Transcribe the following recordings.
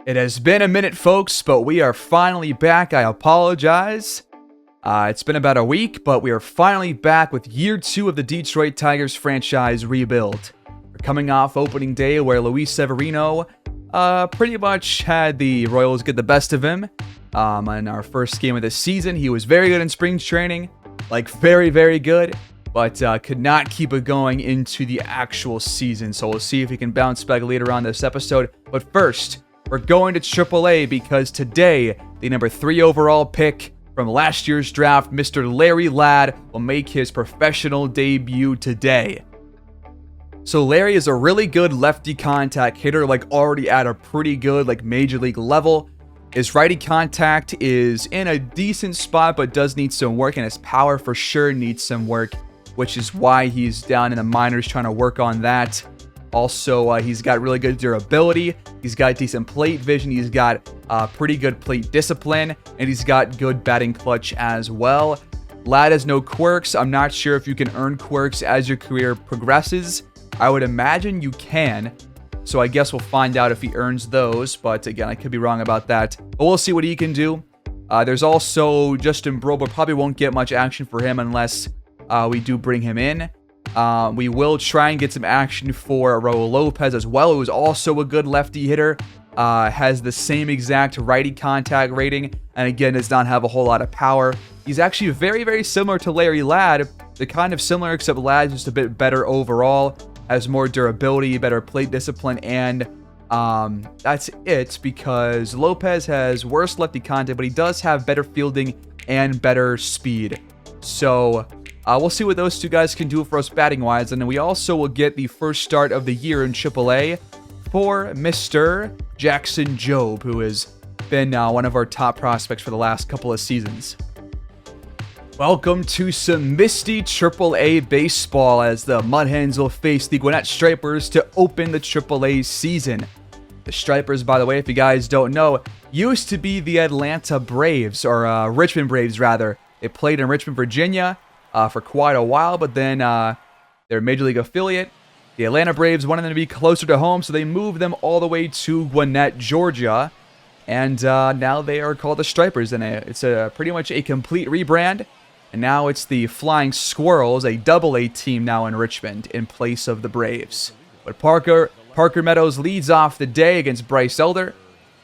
It has been a minute, folks, but we are finally back. I apologize. It's been about a week, but we are finally back with year 2 of the Detroit Tigers franchise rebuild. We're coming off opening day where Luis Severino pretty much had the Royals get the best of him. In our first game of the season, he was very good in spring training, like very, very good, but could not keep it going into the actual season. So we'll see if he can bounce back later on this episode. But first, we're going to AAA because today, the number 3 overall pick from last year's draft, Mr. Larry Ladd, will make his professional debut today. So Larry is a really good lefty contact hitter, like already at a pretty good major league level. His righty contact is in a decent spot, but does need some work, and his power for sure needs some work, which is why he's down in the minors trying to work on that. Also, he's got really good durability, he's got decent plate vision, he's got pretty good plate discipline, and he's got good batting clutch as well. Ladd has no quirks. I'm not sure if you can earn quirks as your career progresses. I would imagine you can, so I guess we'll find out if he earns those, but again, I could be wrong about that. But we'll see what he can do. There's also Justin Verlander, but probably won't get much action for him unless we do bring him in. We will try and get some action for Raul Lopez as well, who is also a good lefty hitter, has the same exact righty contact rating, and again, does not have a whole lot of power. He's actually very, very similar to Larry Ladd. They're kind of similar, except Ladd's just a bit better overall, has more durability, better plate discipline, and that's it, because Lopez has worse lefty contact, but he does have better fielding and better speed. So we'll see what those two guys can do for us batting-wise, and then we also will get the first start of the year in AAA for Mr. Jackson Jobe, who has been one of our top prospects for the last couple of seasons. Welcome to some misty AAA baseball as the Mud Hens will face the Gwinnett Stripers to open the AAA season. The Stripers, by the way, if you guys don't know, used to be the Atlanta Braves, or Richmond Braves, rather. They played in Richmond, Virginia for quite a while, but then their Major League affiliate, the Atlanta Braves, wanted them to be closer to home, so they moved them all the way to Gwinnett, Georgia, and now they are called the Stripers, and it's pretty much a complete rebrand. And now it's the Flying Squirrels, a AA team now in Richmond, in place of the Braves. But Parker Meadows leads off the day against Bryce Elder.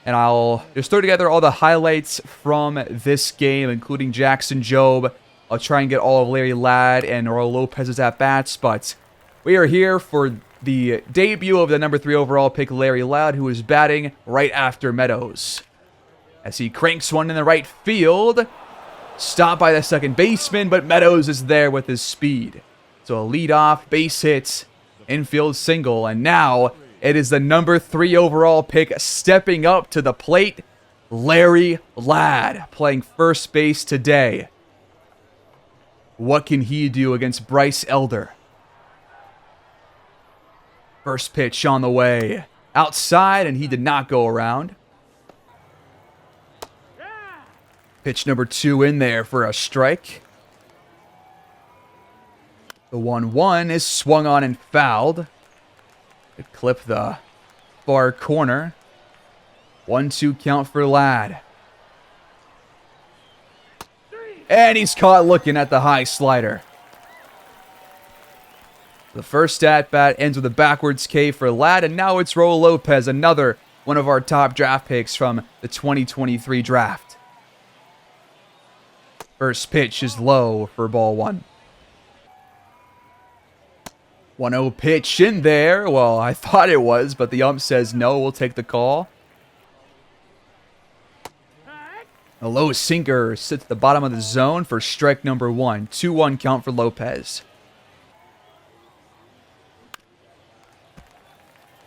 And I'll just throw together all the highlights from this game, including Jackson Jobe. I'll try and get all of Larry Ladd and Raul Lopez's at-bats. But we are here for the debut of the number 3 overall pick, Larry Ladd, who is batting right after Meadows. As he cranks one in the right field. Stopped by the second baseman, but Meadows is there with his speed. So a leadoff, base hit, infield single, and now it is the number 3 overall pick stepping up to the plate, Larry Ladd, playing first base today. What can he do against Bryce Elder? First pitch on the way. Outside, and he did not go around. Pitch number 2 in there for a strike. The 1-1 is swung on and fouled. It clipped the far corner. 1-2 count for Ladd. And he's caught looking at the high slider. The first at-bat ends with a backwards K for Ladd, and now it's Raul Lopez, another one of our top draft picks from the 2023 draft. First pitch is low for ball 1. 1-0 pitch in there. Well, I thought it was, but the ump says no. We'll take the call. A low sinker sits at the bottom of the zone for strike number 1. 2-1 count for Lopez.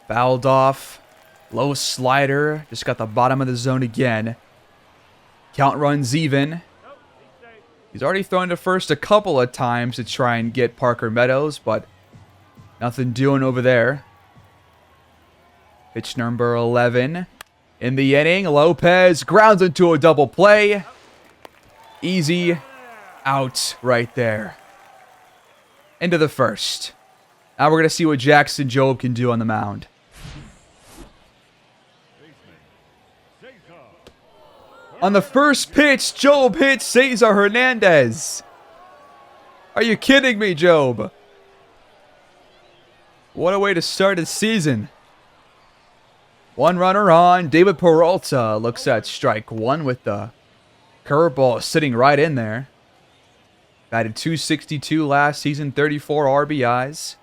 Fouled off. Low slider. Just got the bottom of the zone again. Count runs even. He's already thrown to first a couple of times to try and get Parker Meadows, but nothing doing over there. Pitch number 11. In the inning, Lopez grounds into a double play. Easy out right there. Into the first. Now we're going to see what Jackson Jobe can do on the mound. On the first pitch, Job hits Cesar Hernandez. Are you kidding me, Job? What a way to start the season. One runner on. David Peralta looks at strike one with the curveball sitting right in there. Batted .262 last season, 34 RBIs.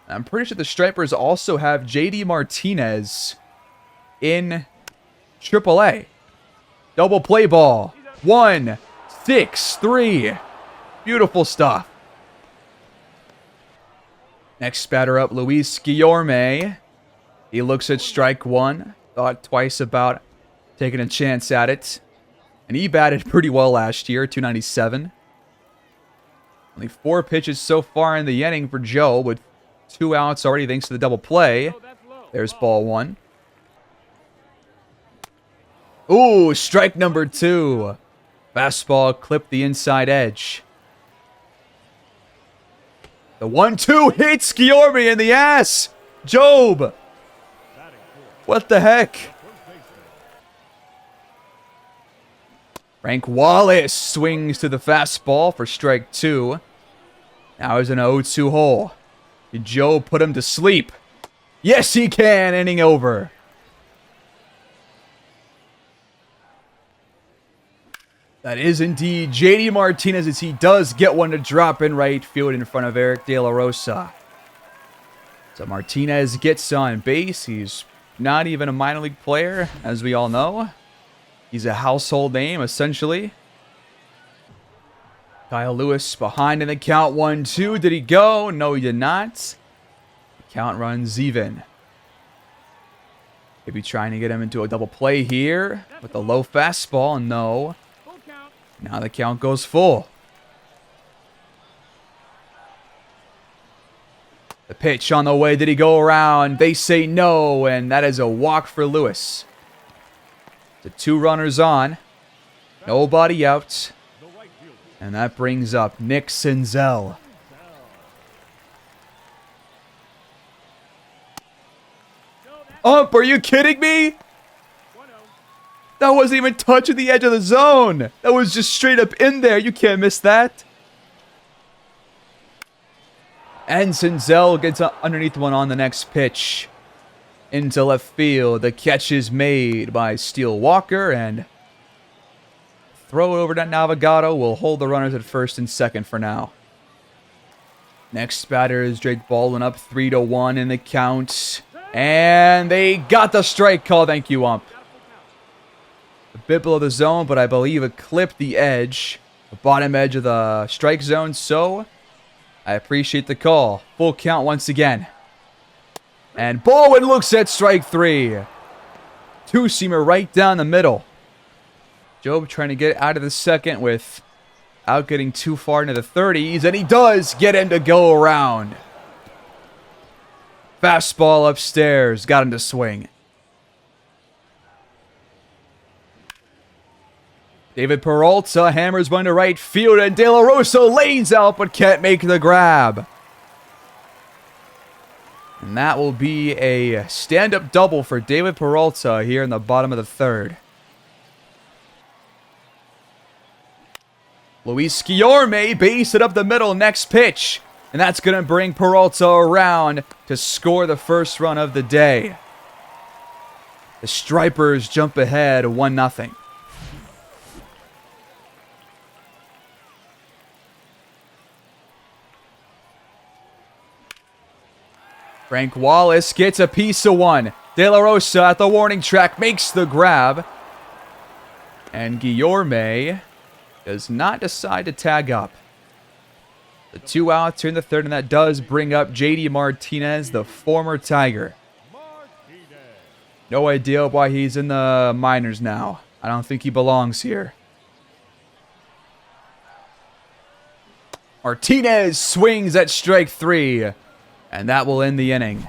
I'm pretty sure the Stripers also have JD Martinez in AAA. Double play ball. 1-6-3. Beautiful stuff. Next batter up, Luis Guillorme. He looks at strike one. Thought twice about taking a chance at it. And he batted pretty well last year, .297. Only 4 pitches so far in the inning for Joe, with 2 outs already thanks to the double play. There's ball one. Ooh, strike number 2. Fastball clipped the inside edge. The 1-2 hits Guillorme in the ass. Job. What the heck? Frank Wallace swings to the fastball for strike 2. Now he's in an 0-2 hole. Can Joe put him to sleep? Yes, he can. Inning over. That is indeed JD Martinez, as he does get one to drop in right field in front of Eric De La Rosa. So Martinez gets on base. He's not even a minor league player, as we all know. He's a household name, essentially. Kyle Lewis behind in the count. 1-2. Did he go? No, he did not. The count runs even. Maybe trying to get him into a double play here with a low fastball. No. Now the count goes full. The pitch on the way. Did he go around? They say no, and that is a walk for Lewis. The 2 runners on. Nobody out. And that brings up Nick Senzel. Ump, are you kidding me? That wasn't even touching the edge of the zone. That was just straight up in there. You can't miss that. And Senzel gets underneath one on the next pitch. Into left field. The catch is made by Steele Walker. And throw it over to Navigado. Will hold the runners at first and second for now. Next batter is Drake Baldwin, up 3-1 in the count. And they got the strike call. Thank you, ump. A bit below the zone, but I believe it clipped the edge. The bottom edge of the strike zone. So I appreciate the call. Full count once again. And Baldwin looks at strike 3. Two-seamer right down the middle. Job trying to get out of the second without getting too far into the 30s. And he does get him to go around. Fastball upstairs. Got him to swing. David Peralta hammers one to right field, and De La Rosa lanes out but can't make the grab. And that will be a stand-up double for David Peralta here in the bottom of the 3rd. Luis Guillorme base it up the middle, next pitch. And that's going to bring Peralta around to score the first run of the day. The Stripers jump ahead 1-0. Frank Wallace gets a piece of one. De La Rosa at the warning track makes the grab. And Guillorme does not decide to tag up. The 2 outs here in the 3rd, and that does bring up JD Martinez, the former Tiger. No idea why he's in the minors now. I don't think he belongs here. Martinez swings at strike 3. And that will end the inning.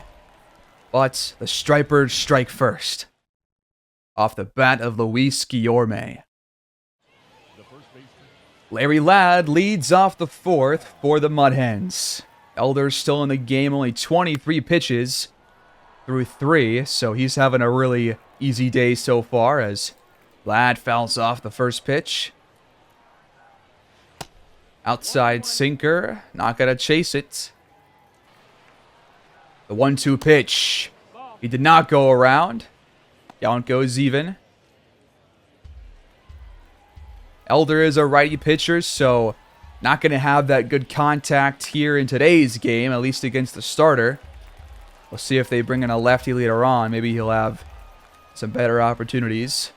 But the Stripers strike first. Off the bat of Luis Guillorme. Larry Ladd leads off the 4th for the Mud Hens. Elder's still in the game, only 23 pitches. through 3, so he's having a really easy day so far as Ladd fouls off the first pitch. Outside sinker, not going to chase it. The 1-2 pitch. He did not go around. Count goes even. Elder is a righty pitcher, so not going to have that good contact here in today's game, at least against the starter. We'll see if they bring in a lefty later on. Maybe he'll have some better opportunities.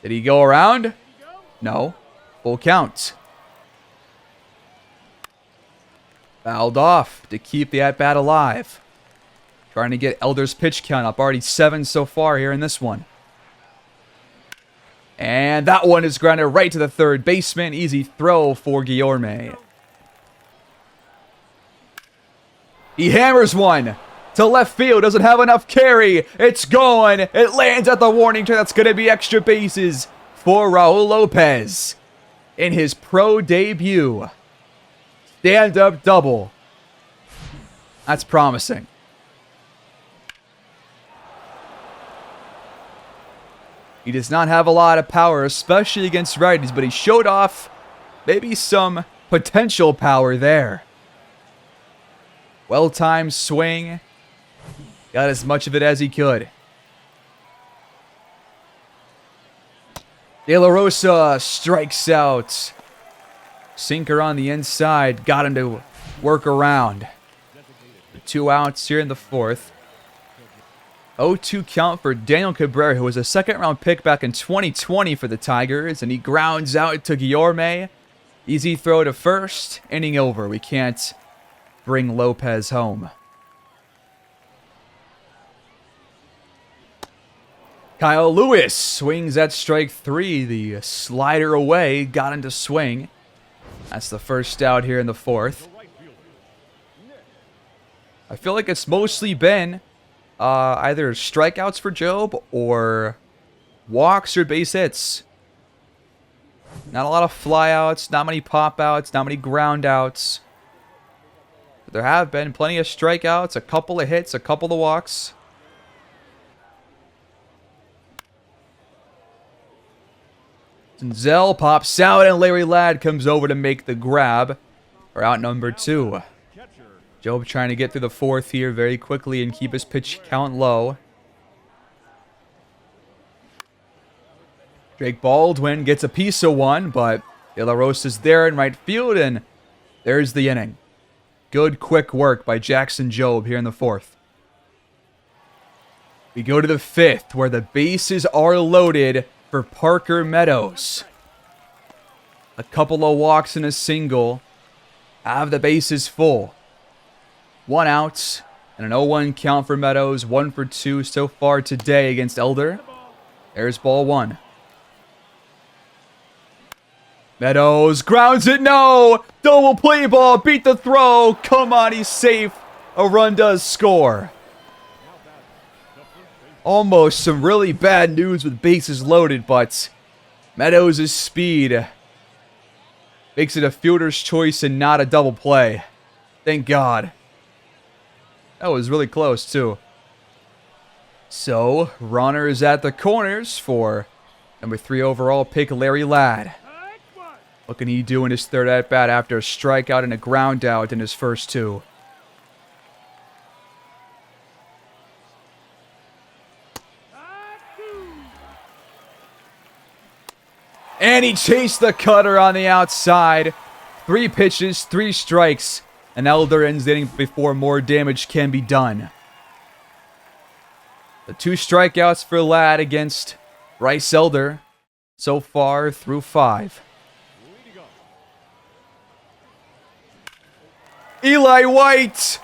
Did he go around? No. Full count. Fouled off to keep the at-bat alive. Trying to get Elder's pitch count up. Already 7 so far here in this one. And that one is grounded right to the third baseman. Easy throw for Guillorme. He hammers one to left field. Doesn't have enough carry. It's going. It lands at the warning track. That's going to be extra bases for Raul Lopez in his pro debut. Stand-up double. That's promising. He does not have a lot of power, especially against righties, but he showed off maybe some potential power there. Well-timed swing. Got as much of it as he could. De La Rosa strikes out. Sinker on the inside. Got him to work around. 2 outs here in the 4th. 0-2 count for Daniel Cabrera, who was a second-round pick back in 2020 for the Tigers, and he grounds out to Guillorme. Easy throw to first. Inning over. We can't bring Lopez home. Kyle Lewis swings at strike 3. The slider away. Got him to swing. That's the first out here in the 4th. I feel like it's mostly been either strikeouts for Job or walks or base hits. Not a lot of flyouts, not many pop-outs, not many ground-outs. But there have been plenty of strikeouts, a couple of hits, a couple of walks. Zell pops out and Larry Ladd comes over to make the grab for out number 2. Job trying to get through the 4th here very quickly and keep his pitch count low. Drake Baldwin gets a piece of one, but De La Rosa's there in right field, and there's the inning. Good quick work by Jackson Job here in the 4th. We go to the 5th, where the bases are loaded for Parker Meadows. A couple of walks and a single. Have the bases full. 1 out and an 0-1 count for Meadows. 1 for 2 so far today against Elder. There's ball 1. Meadows grounds it. No! Double play ball. Beat the throw. Come on, he's safe. A run does score. Almost some really bad news with bases loaded, but Meadows' speed makes it a fielder's choice and not a double play. Thank God. That was really close, too. So, runners at the corners for number 3 overall pick, Larry Ladd. What can he do in his 3rd at-bat after a strikeout and a ground out in his first 2? And he chased the cutter on the outside. 3 pitches, 3 strikes. And Elder ends the inning before more damage can be done. The 2 strikeouts for Ladd against Bryce Elder so far through 5. Eli White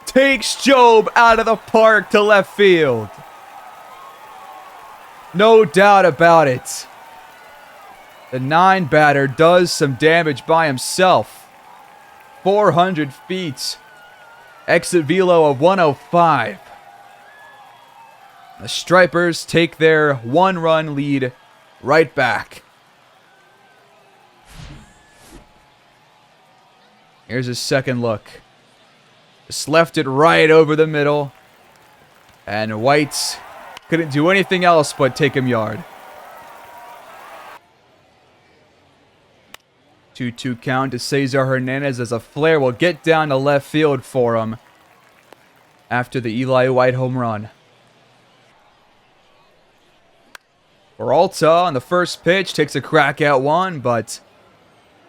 takes Job out of the park to left field. No doubt about it. The 9 batter does some damage by himself. 400 feet. Exit velo of 105. The Stripers take their 1-run lead right back. Here's his second look. Just left it right over the middle. And White couldn't do anything else but take him yard. 2-2 count to Cesar Hernandez as a flare will get down to left field for him after the Eli White home run. Peralta on the first pitch takes a crack at one, but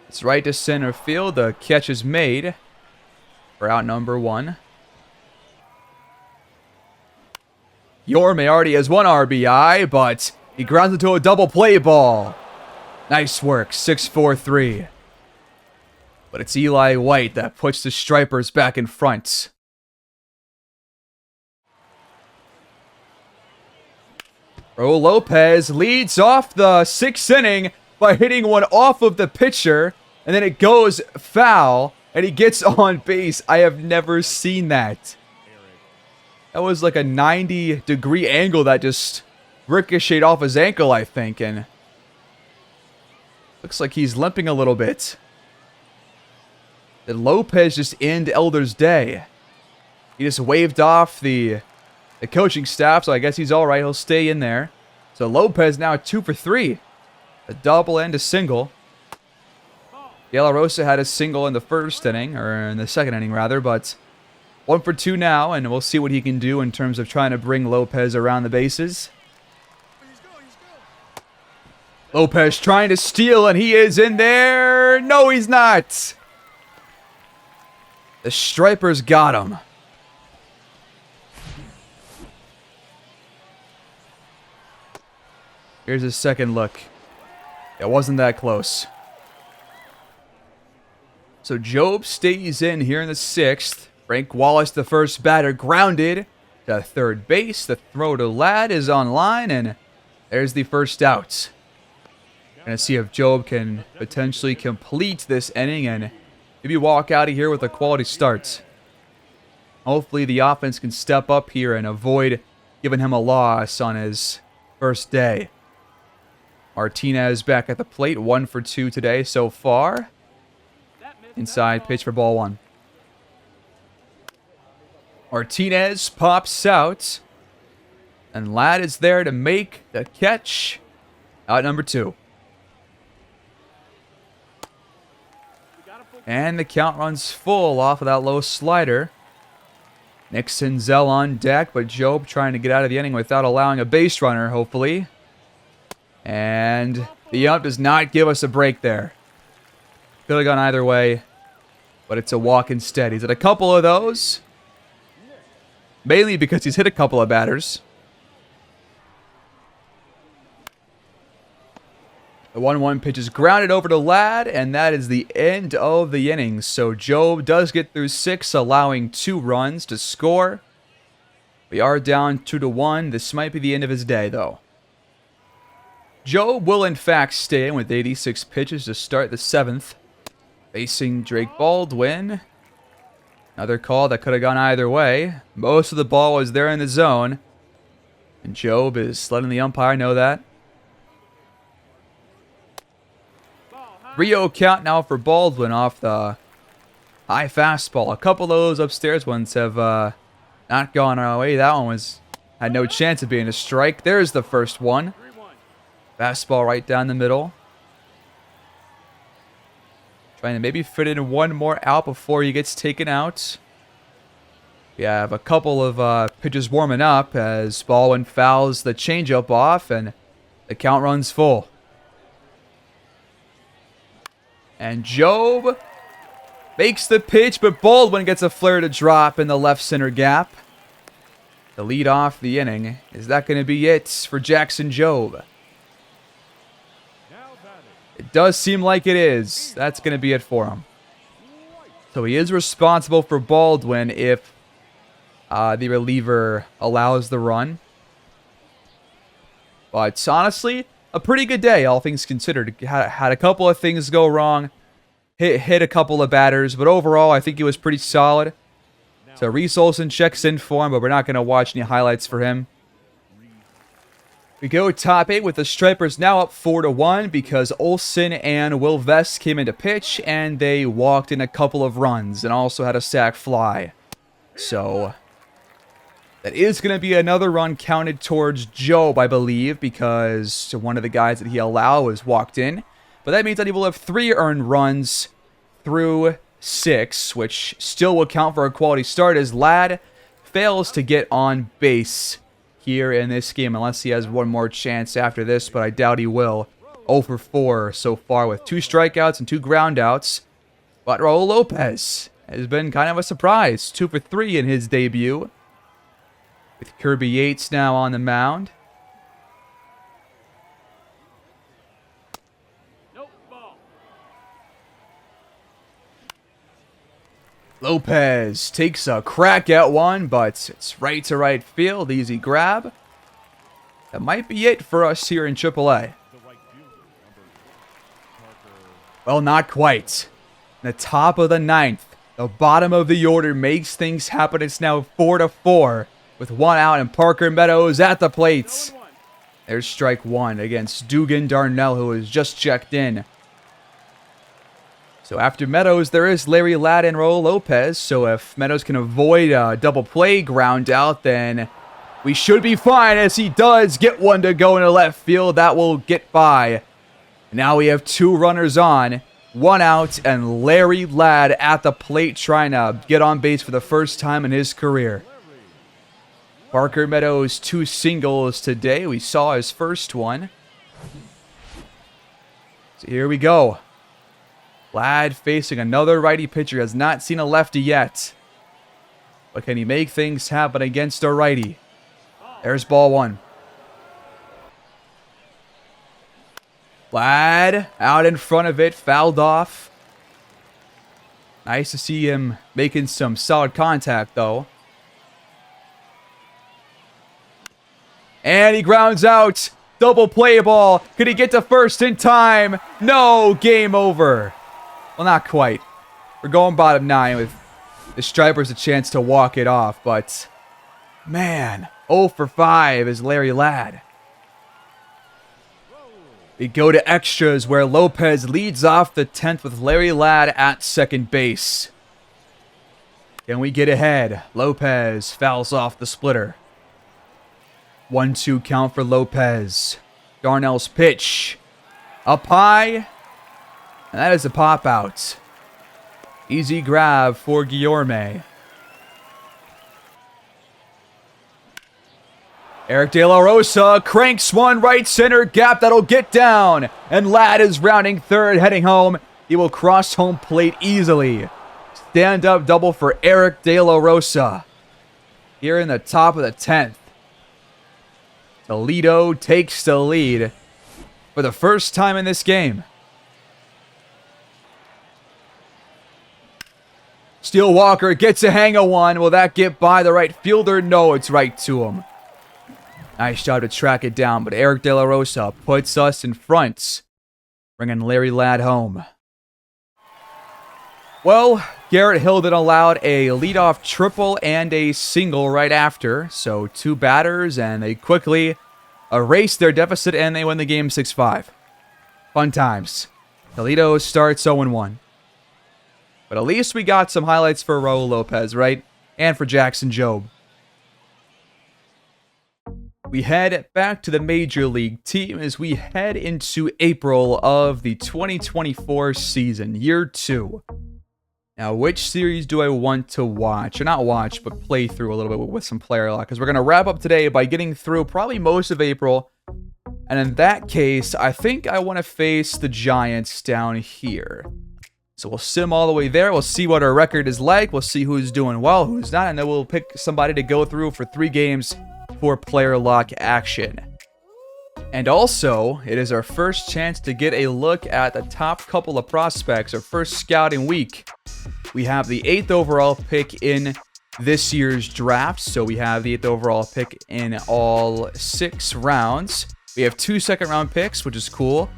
it's right to center field. The catch is made for out number 1. Yorme already has 1 RBI, but he grounds into a double play ball. Nice work, 6-4-3. But it's Eli White that puts the Stripers back in front. Raul Lopez leads off the 6th inning by hitting one off of the pitcher, and then it goes foul, and he gets on base. I have never seen that. That was like a 90-degree angle that just ricocheted off his ankle, I think, and looks like he's limping a little bit. Did Lopez just end Elder's day? He just waved off the coaching staff, so I guess he's all right. He'll stay in there. So Lopez now 2 for 3. A double and a single. De La Rosa had a single in the first inning, or in the second inning rather, but 1 for 2 now, and we'll see what he can do in terms of trying to bring Lopez around the bases. Lopez trying to steal, and he is in there. No, he's not. The Stripers got him. Here's his second look. It wasn't that close. So Job stays in here in the 6th. Frank Wallace, the first batter, grounded to third base. The throw to Ladd is on line, and there's the first out. Gonna see if Job can potentially complete this inning and maybe walk out of here with a quality start. Hopefully the offense can step up here and avoid giving him a loss on his first day. Martinez back at the plate, 1 for 2 today so far. Inside pitch for ball 1. Martinez pops out, and Ladd is there to make the catch. Out number 2. And the count runs full off of that low slider. Nick Senzel on deck, but Job trying to get out of the inning without allowing a base runner, hopefully. And the ump does not give us a break there. Could have gone either way, but it's a walk instead. He's had a couple of those, mainly because he's hit a couple of batters. The 1-1 pitch is grounded over to Ladd, and that is the end of the innings. So Job does get through 6, allowing 2 runs to score. We are down 2-1. This might be the end of his day, though. Job will, in fact, stay in with 86 pitches to start the 7th. Facing Drake Baldwin. Another call that could have gone either way. Most of the ball was there in the zone. And Job is letting the umpire know that. 3-0 count now for Baldwin off the high fastball. A couple of those upstairs ones have not gone our way. That one had no chance of being a strike. There's the first one. Fastball right down the middle. Trying to maybe fit in one more out before he gets taken out. We have a couple of pitches warming up as Baldwin fouls the changeup off and the count runs full. And Job makes the pitch, but Baldwin gets a flare to drop in the left center gap. To lead off the inning. Is that going to be it for Jackson Job? It does seem like it is. That's going to be it for him. So he is responsible for Baldwin if the reliever allows the run. But honestly, a pretty good day, all things considered. Had a couple of things go wrong. Hit a couple of batters, but overall, I think he was pretty solid. So Reese Olson checks in for him, but we're not going to watch any highlights for him. We go top 8 with the Stripers now up 4-1 because Olson and Will Vest came into pitch, and they walked in a couple of runs and also had a sac fly. So That is going to be another run counted towards Job, I believe, because one of the guys that he allowed was walked in. But that means that he will have 3 earned runs through 6, which still will count for a quality start as Ladd fails to get on base here in this game unless he has one more chance after this, but I doubt he will. 0 for 4 so far with 2 strikeouts and 2 groundouts. But Raul Lopez has been kind of a surprise. 2 for 3 in his debut. With Kirby Yates now on the mound. Lopez takes a crack at one, but it's right to right field. Easy grab. That might be it for us here in AAA. Well, not quite. In the top of the 9th, the bottom of the order makes things happen. It's now 4-4 with 1 out and Parker Meadows at the plates. There's strike 1 against Dugan Darnell, who has just checked in. So after Meadows, there is Larry Ladd and Raul Lopez. So if Meadows can avoid a double play ground out, then we should be fine as he does get one to go into left field. That will get by. Now we have 2 runners on, 1 out, and Larry Ladd at the plate trying to get on base for the first time in his career. Parker Meadows 2 singles today. We saw his first one. So here we go. Ladd facing another righty pitcher. Has not seen a lefty yet. But can he make things happen against a righty? There's ball 1. Ladd out in front of it. Fouled off. Nice to see him making some solid contact, though. And he grounds out. Double play ball. Could he get to first in time? No. Game over. Well, not quite. We're going bottom 9 with the Stripers a chance to walk it off. But, man, 0 for 5 is Larry Ladd. We go to extras where Lopez leads off the 10th with Larry Ladd at second base. Can we get ahead? Lopez fouls off the splitter. 1-2 count for Lopez. Darnell's pitch. Up high. And that is a pop out. Easy grab for Guillorme. Eric De La Rosa cranks one right center gap that'll get down. And Ladd is rounding third, heading home. He will cross home plate easily. Stand-up double for Eric De La Rosa. Here in the top of the 10th. Toledo takes the lead for the first time in this game. Steele Walker gets a hang of one. Will that get by the right fielder? No, it's right to him. Nice job to track it down, but Eric De La Rosa puts us in front, bringing Larry Ladd home. Well, Garrett Hilden allowed a leadoff triple and a single right after, so 2 batters, and they quickly erase their deficit, and they win the game 6-5. Fun times. Toledo starts 0-1. But at least we got some highlights for Raul Lopez, right? And for Jackson Jobe. We head back to the Major League team as we head into April of the 2024 season, year 2. Now, which series do I want to watch? Or not watch, but play through a little bit with some player luck. Because we're going to wrap up today by getting through probably most of April. And in that case, I think I want to face the Giants down here. So we'll sim all the way there. We'll see what our record is like. We'll see who's doing well, who's not. And then we'll pick somebody to go through for 3 games for player lock action. And also, it is our first chance to get a look at the top couple of prospects, our first scouting week. We have the 8th overall pick in this year's draft, so we have the 8th overall pick in all 6 rounds. We have 2 second-round picks, which is cool.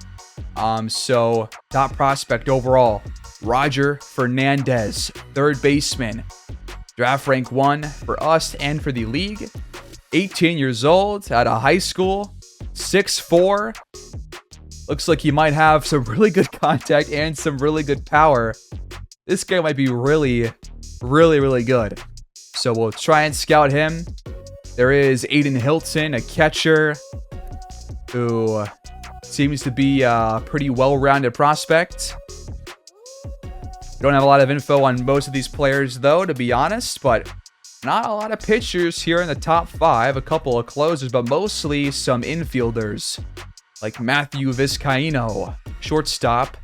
So, top prospect overall, Roger Fernandez, 3rd baseman. Draft rank 1 for us and for the league. 18 years old, out of high school, 6'4". Looks like he might have some really good contact and some really good power. This guy might be really, really, really good. So we'll try and scout him. There is Aiden Hilton, a catcher, who seems to be a pretty well-rounded prospect. We don't have a lot of info on most of these players, though, to be honest, but not a lot of pitchers here in the top 5. A couple of closers, but mostly some infielders, like Matthew Vizcaino, shortstop,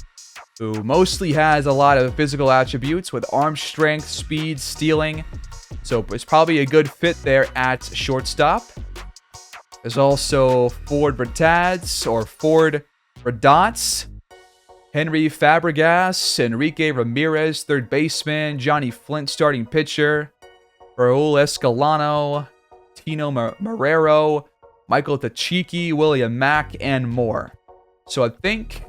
who mostly has a lot of physical attributes with arm strength, speed, stealing. So it's probably a good fit there at shortstop. There's also Ford Bertads or Ford Bradots, Henry Fabregas, Enrique Ramirez, third baseman, Johnny Flint, starting pitcher, Raul Escalano, Tino Marrero, Michael Tachiki, William Mack, and more. So I think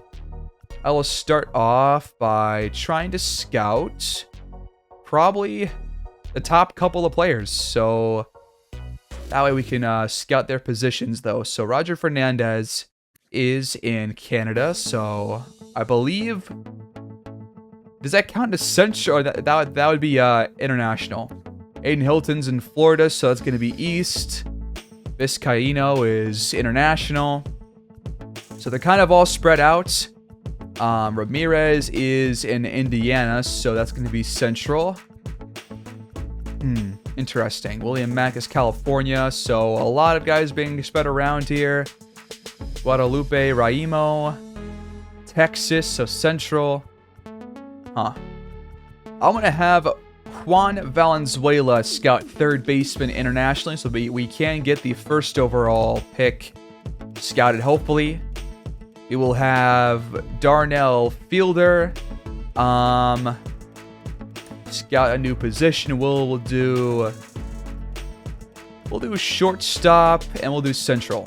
I will start off by trying to scout probably the top couple of players. So that way we can scout their positions, though. So Roger Fernandez is in Canada. So I believe... Does that count as Central? Or that would be international. Aiden Hilton's in Florida, so that's going to be East. Vizcaino is international. So they're kind of all spread out. Ramirez is in Indiana, so that's going to be Central. Interesting. William Mack is California, so a lot of guys being spread around here. Guadalupe Raimo, Texas, so Central. I'm going to have Juan Valenzuela scout third baseman internationally, so we can get the first overall pick scouted, hopefully. We will have Darnell Fielder scout a new position. We'll do shortstop, and we'll do central.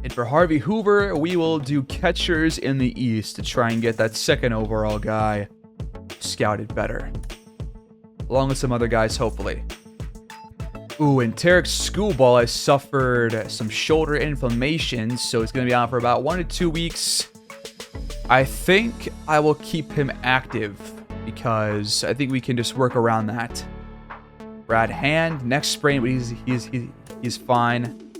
And for Harvey Hoover, we will do catchers in the East to try and get that second overall guy scouted better, along with some other guys, hopefully. Ooh, and Tarek Schoolball has suffered some shoulder inflammation, so he's going to be out for about 1 to 2 weeks. I think I will keep him active because I think we can just work around that. Brad Hand, neck sprain, but he's fine.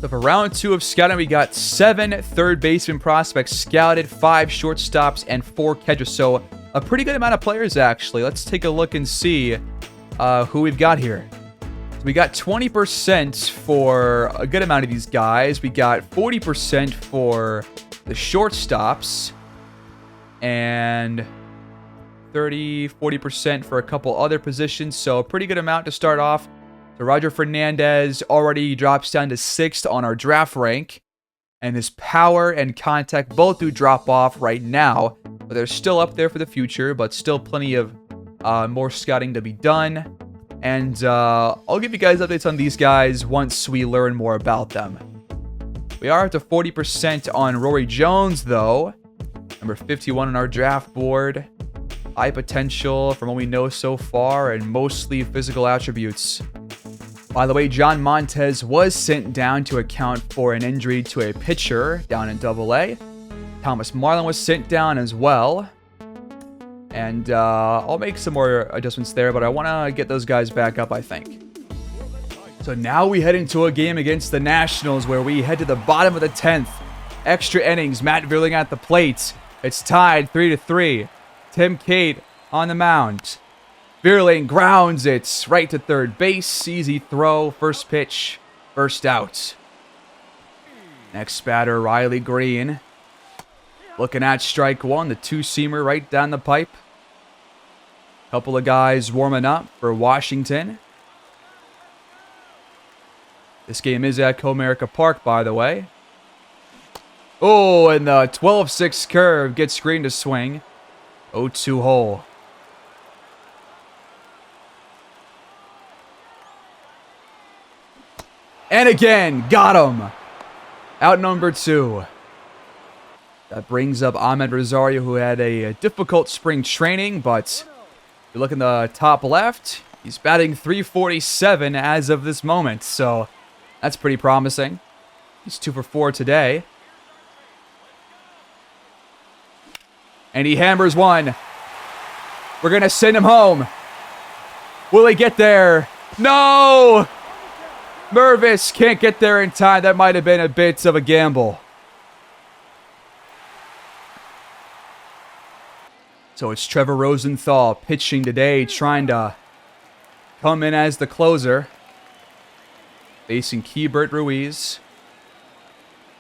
So for round 2 of scouting, we got 7 third baseman prospects scouted, 5 shortstops, and 4 catchers. So a pretty good amount of players, actually. Let's take a look and see who we've got here. We got 20% for a good amount of these guys. We got 40% for the shortstops. And 40% for a couple other positions. So a pretty good amount to start off. So Roger Fernandez already drops down to 6th on our draft rank. And his power and contact both do drop off right now. But they're still up there for the future. But still plenty of more scouting to be done. And I'll give you guys updates on these guys once we learn more about them. We are up to 40% on Rory Jones, though. Number 51 on our draft board. High potential from what we know so far, and mostly physical attributes. By the way, John Montez was sent down to account for an injury to a pitcher down in AA. Thomas Marlin was sent down as well. And I'll make some more adjustments there, but I want to get those guys back up, I think. So now we head into a game against the Nationals where we head to the bottom of the 10th. Extra innings, Matt Vierling at the plate. It's tied 3-3. Tim Cate on the mound. Vierling grounds it right to third base. Easy throw, first pitch, first out. Next batter, Riley Green. Looking at strike one, the two-seamer right down the pipe. Couple of guys warming up for Washington. This game is at Comerica Park, by the way. Oh, and the 12-6 curve gets Green to swing. 0-2 hole. And again, got him. Out number 2. That brings up Ahmed Rosario, who had a difficult spring training, but you look in the top left, he's batting .347 as of this moment, so that's pretty promising. He's 2 for 4 today. And he hammers one. We're going to send him home. Will he get there? No! Mervis can't get there in time. That might have been a bit of a gamble. So it's Trevor Rosenthal pitching today, trying to come in as the closer. Facing Keibert Ruiz.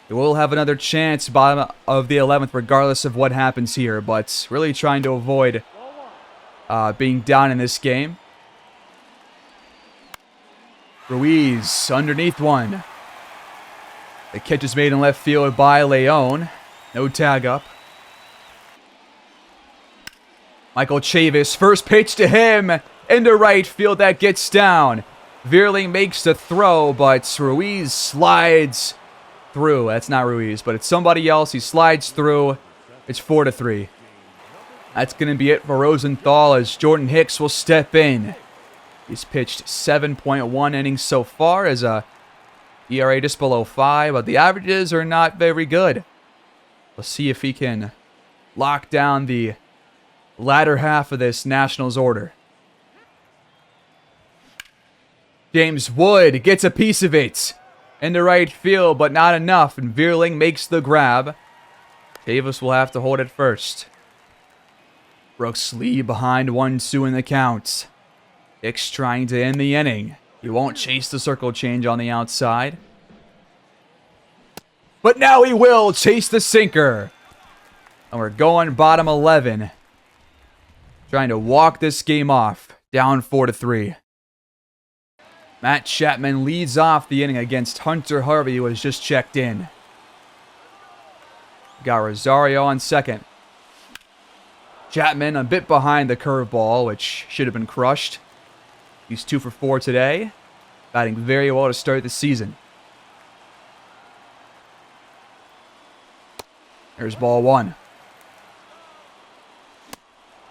He will have another chance bottom of the 11th regardless of what happens here, but really trying to avoid being down in this game. Ruiz underneath one. The catch is made in left field by Leon. No tag up. Michael Chavis, first pitch to him into right field. That gets down. Veerling makes the throw, but Ruiz slides through. That's not Ruiz, but it's somebody else. He slides through. It's 4-3. That's going to be it for Rosenthal as Jordan Hicks will step in. He's pitched 7.1 innings so far as a ERA just below 5, but the averages are not very good. Let's see if he can lock down the latter half of this Nationals order. James Wood gets a piece of it into right field, but not enough, and Veerling makes the grab. Davis will have to hold it first. Brooks Lee behind 1-2 in the count. Hicks trying to end the inning. He won't chase the circle change on the outside. But now he will chase the sinker. And we're going bottom 11. Trying to walk this game off. Down 4-3. Matt Chapman leads off the inning against Hunter Harvey, who was just checked in. Got Rosario on second. Chapman a bit behind the curveball, which should have been crushed. He's 2 for 4 today. Batting very well to start the season. There's ball 1.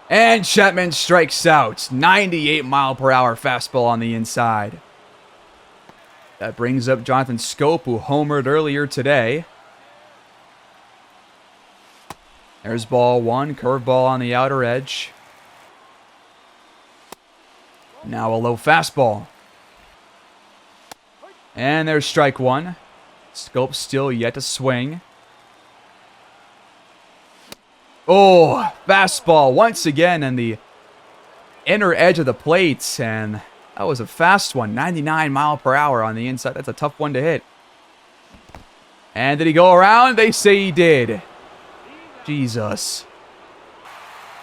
And Chapman strikes out. 98-mile-per-hour fastball on the inside. That brings up Jonathan Scope, who homered earlier today. There's ball 1. Curveball on the outer edge. Now a low fastball. And there's strike 1. Scope still yet to swing. Oh, fastball once again in the inner edge of the plate. And that was a fast one. 99-mile-per-hour on the inside. That's a tough one to hit. And did he go around? They say he did. Jesus.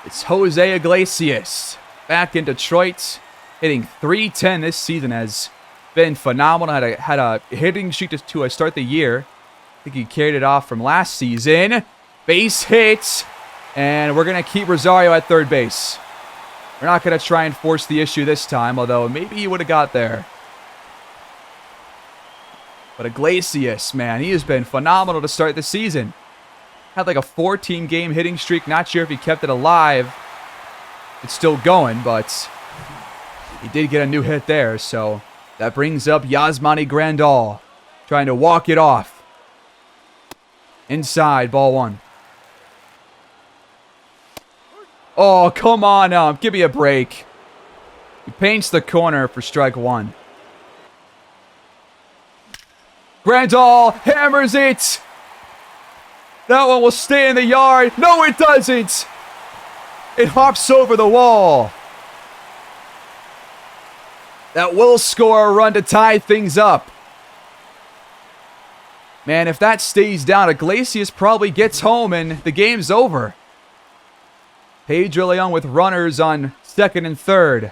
It's Jose Iglesias back in Detroit. Hitting .310 this season has been phenomenal. Had a hitting streak to start the year. I think he carried it off from last season. Base hit. And we're going to keep Rosario at third base. We're not going to try and force the issue this time, although maybe he would have got there. But Iglesias, man, he has been phenomenal to start the season. Had like a 14-game hitting streak. Not sure if he kept it alive. It's still going, but he did get a new hit there, so that brings up Yasmani Grandal, trying to walk it off. Inside, ball 1. Oh, come on now. Give me a break. He paints the corner for strike 1. Grandal hammers it. That one will stay in the yard. No, it doesn't. It hops over the wall. That will score a run to tie things up. Man, if that stays down, Iglesias probably gets home and the game's over. Pedro Leon with runners on second and third.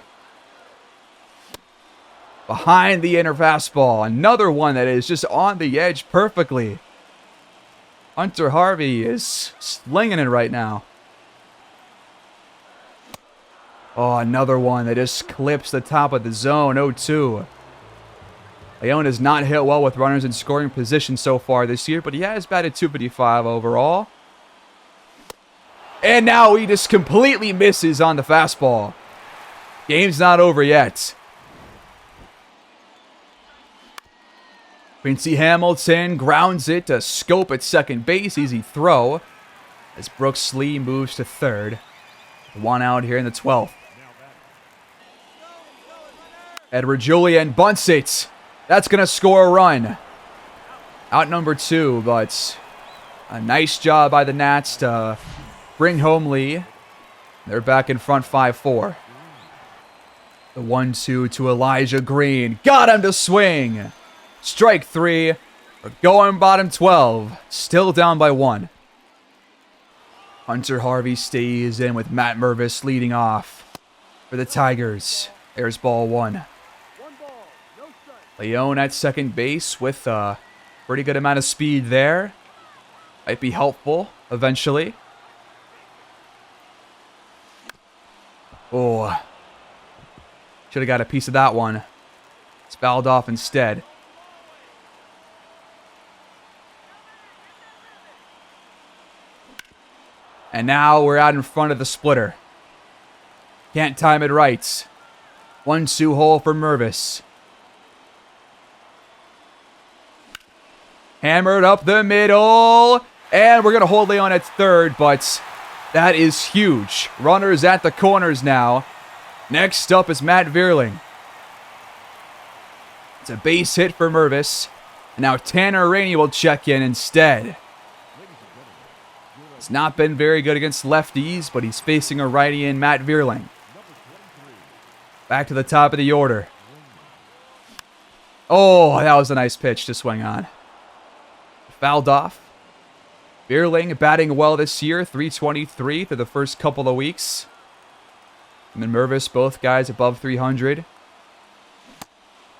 Behind the inner fastball. Another one that is just on the edge perfectly. Hunter Harvey is slinging it right now. Oh, another one that just clips the top of the zone. 0-2. Leon has not hit well with runners in scoring position so far this year, but he has batted .255 overall. And now he just completely misses on the fastball. Game's not over yet. Quincy Hamilton grounds it to Scope at second base. Easy throw as Brooks Lee moves to third. 1 out here in the 12th. Edward Julian bunts it. That's going to score a run. Out number 2, but a nice job by the Nats to bring home Lee. They're back in front 5-4. The 1-2 to Elijah Green. Got him to swing. Strike 3. We're going bottom 12. Still down by 1. Hunter Harvey stays in with Matt Mervis leading off for the Tigers. There's ball 1. Leone at second base with a pretty good amount of speed there. Might be helpful eventually. Oh. Should have got a piece of that one. It's fouled off instead. And now we're out in front of the splitter. Can't time it right. 1-2 hole for Mervis. Hammered up the middle. And we're going to hold Leon at third, but that is huge. Runners at the corners now. Next up is Matt Vierling. It's a base hit for Mervis. And now Tanner Rainey will check in instead. He's not been very good against lefties, but he's facing a righty in Matt Vierling. Back to the top of the order. Oh, that was a nice pitch to swing on. Fouled off. Vierling batting well this year, 323 through the first couple of weeks. And then Mervis, both guys above 300.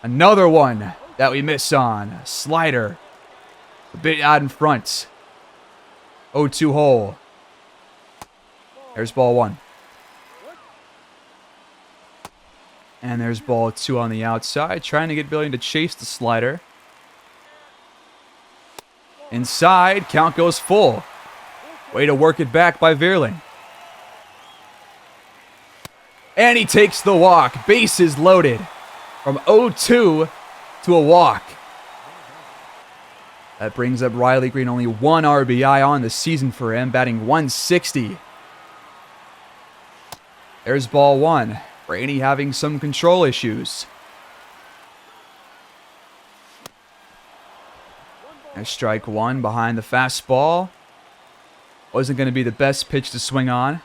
Another one that we miss on. Slider. A bit out in front. 0-2 hole. There's ball 1. And there's ball 2 on the outside. Trying to get Vierling to chase the slider. Inside, count goes full. Way to work it back by Vierling. And he takes the walk. Bases loaded. From 0-2 to a walk. That brings up Riley Green. Only 1 RBI on the season for him. Batting 160. There's ball 1. Rainey having some control issues. There's strike 1 behind the fastball. Wasn't going to be the best pitch to swing on.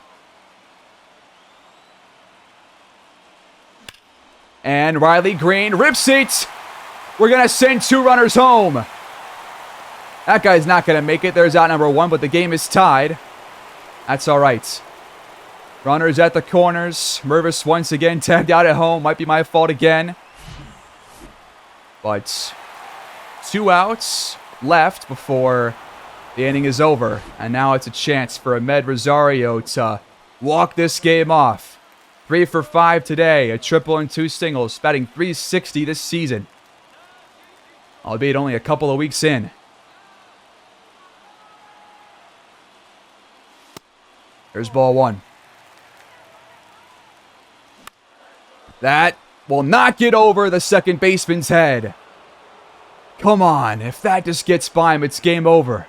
And Riley Green rips it. We're going to send 2 runners home. That guy's not going to make it. There's out number 1, but the game is tied. That's all right. Runners at the corners. Mervis once again tagged out at home. Might be my fault again. But 2 outs left before the inning is over. And now it's a chance for Ahmed Rosario to walk this game off. 3 for 5 today. A triple and 2 singles. Batting 360 this season. Albeit only a couple of weeks in. There's ball 1. That will not get over the second baseman's head. Come on, if that just gets by him, it's game over.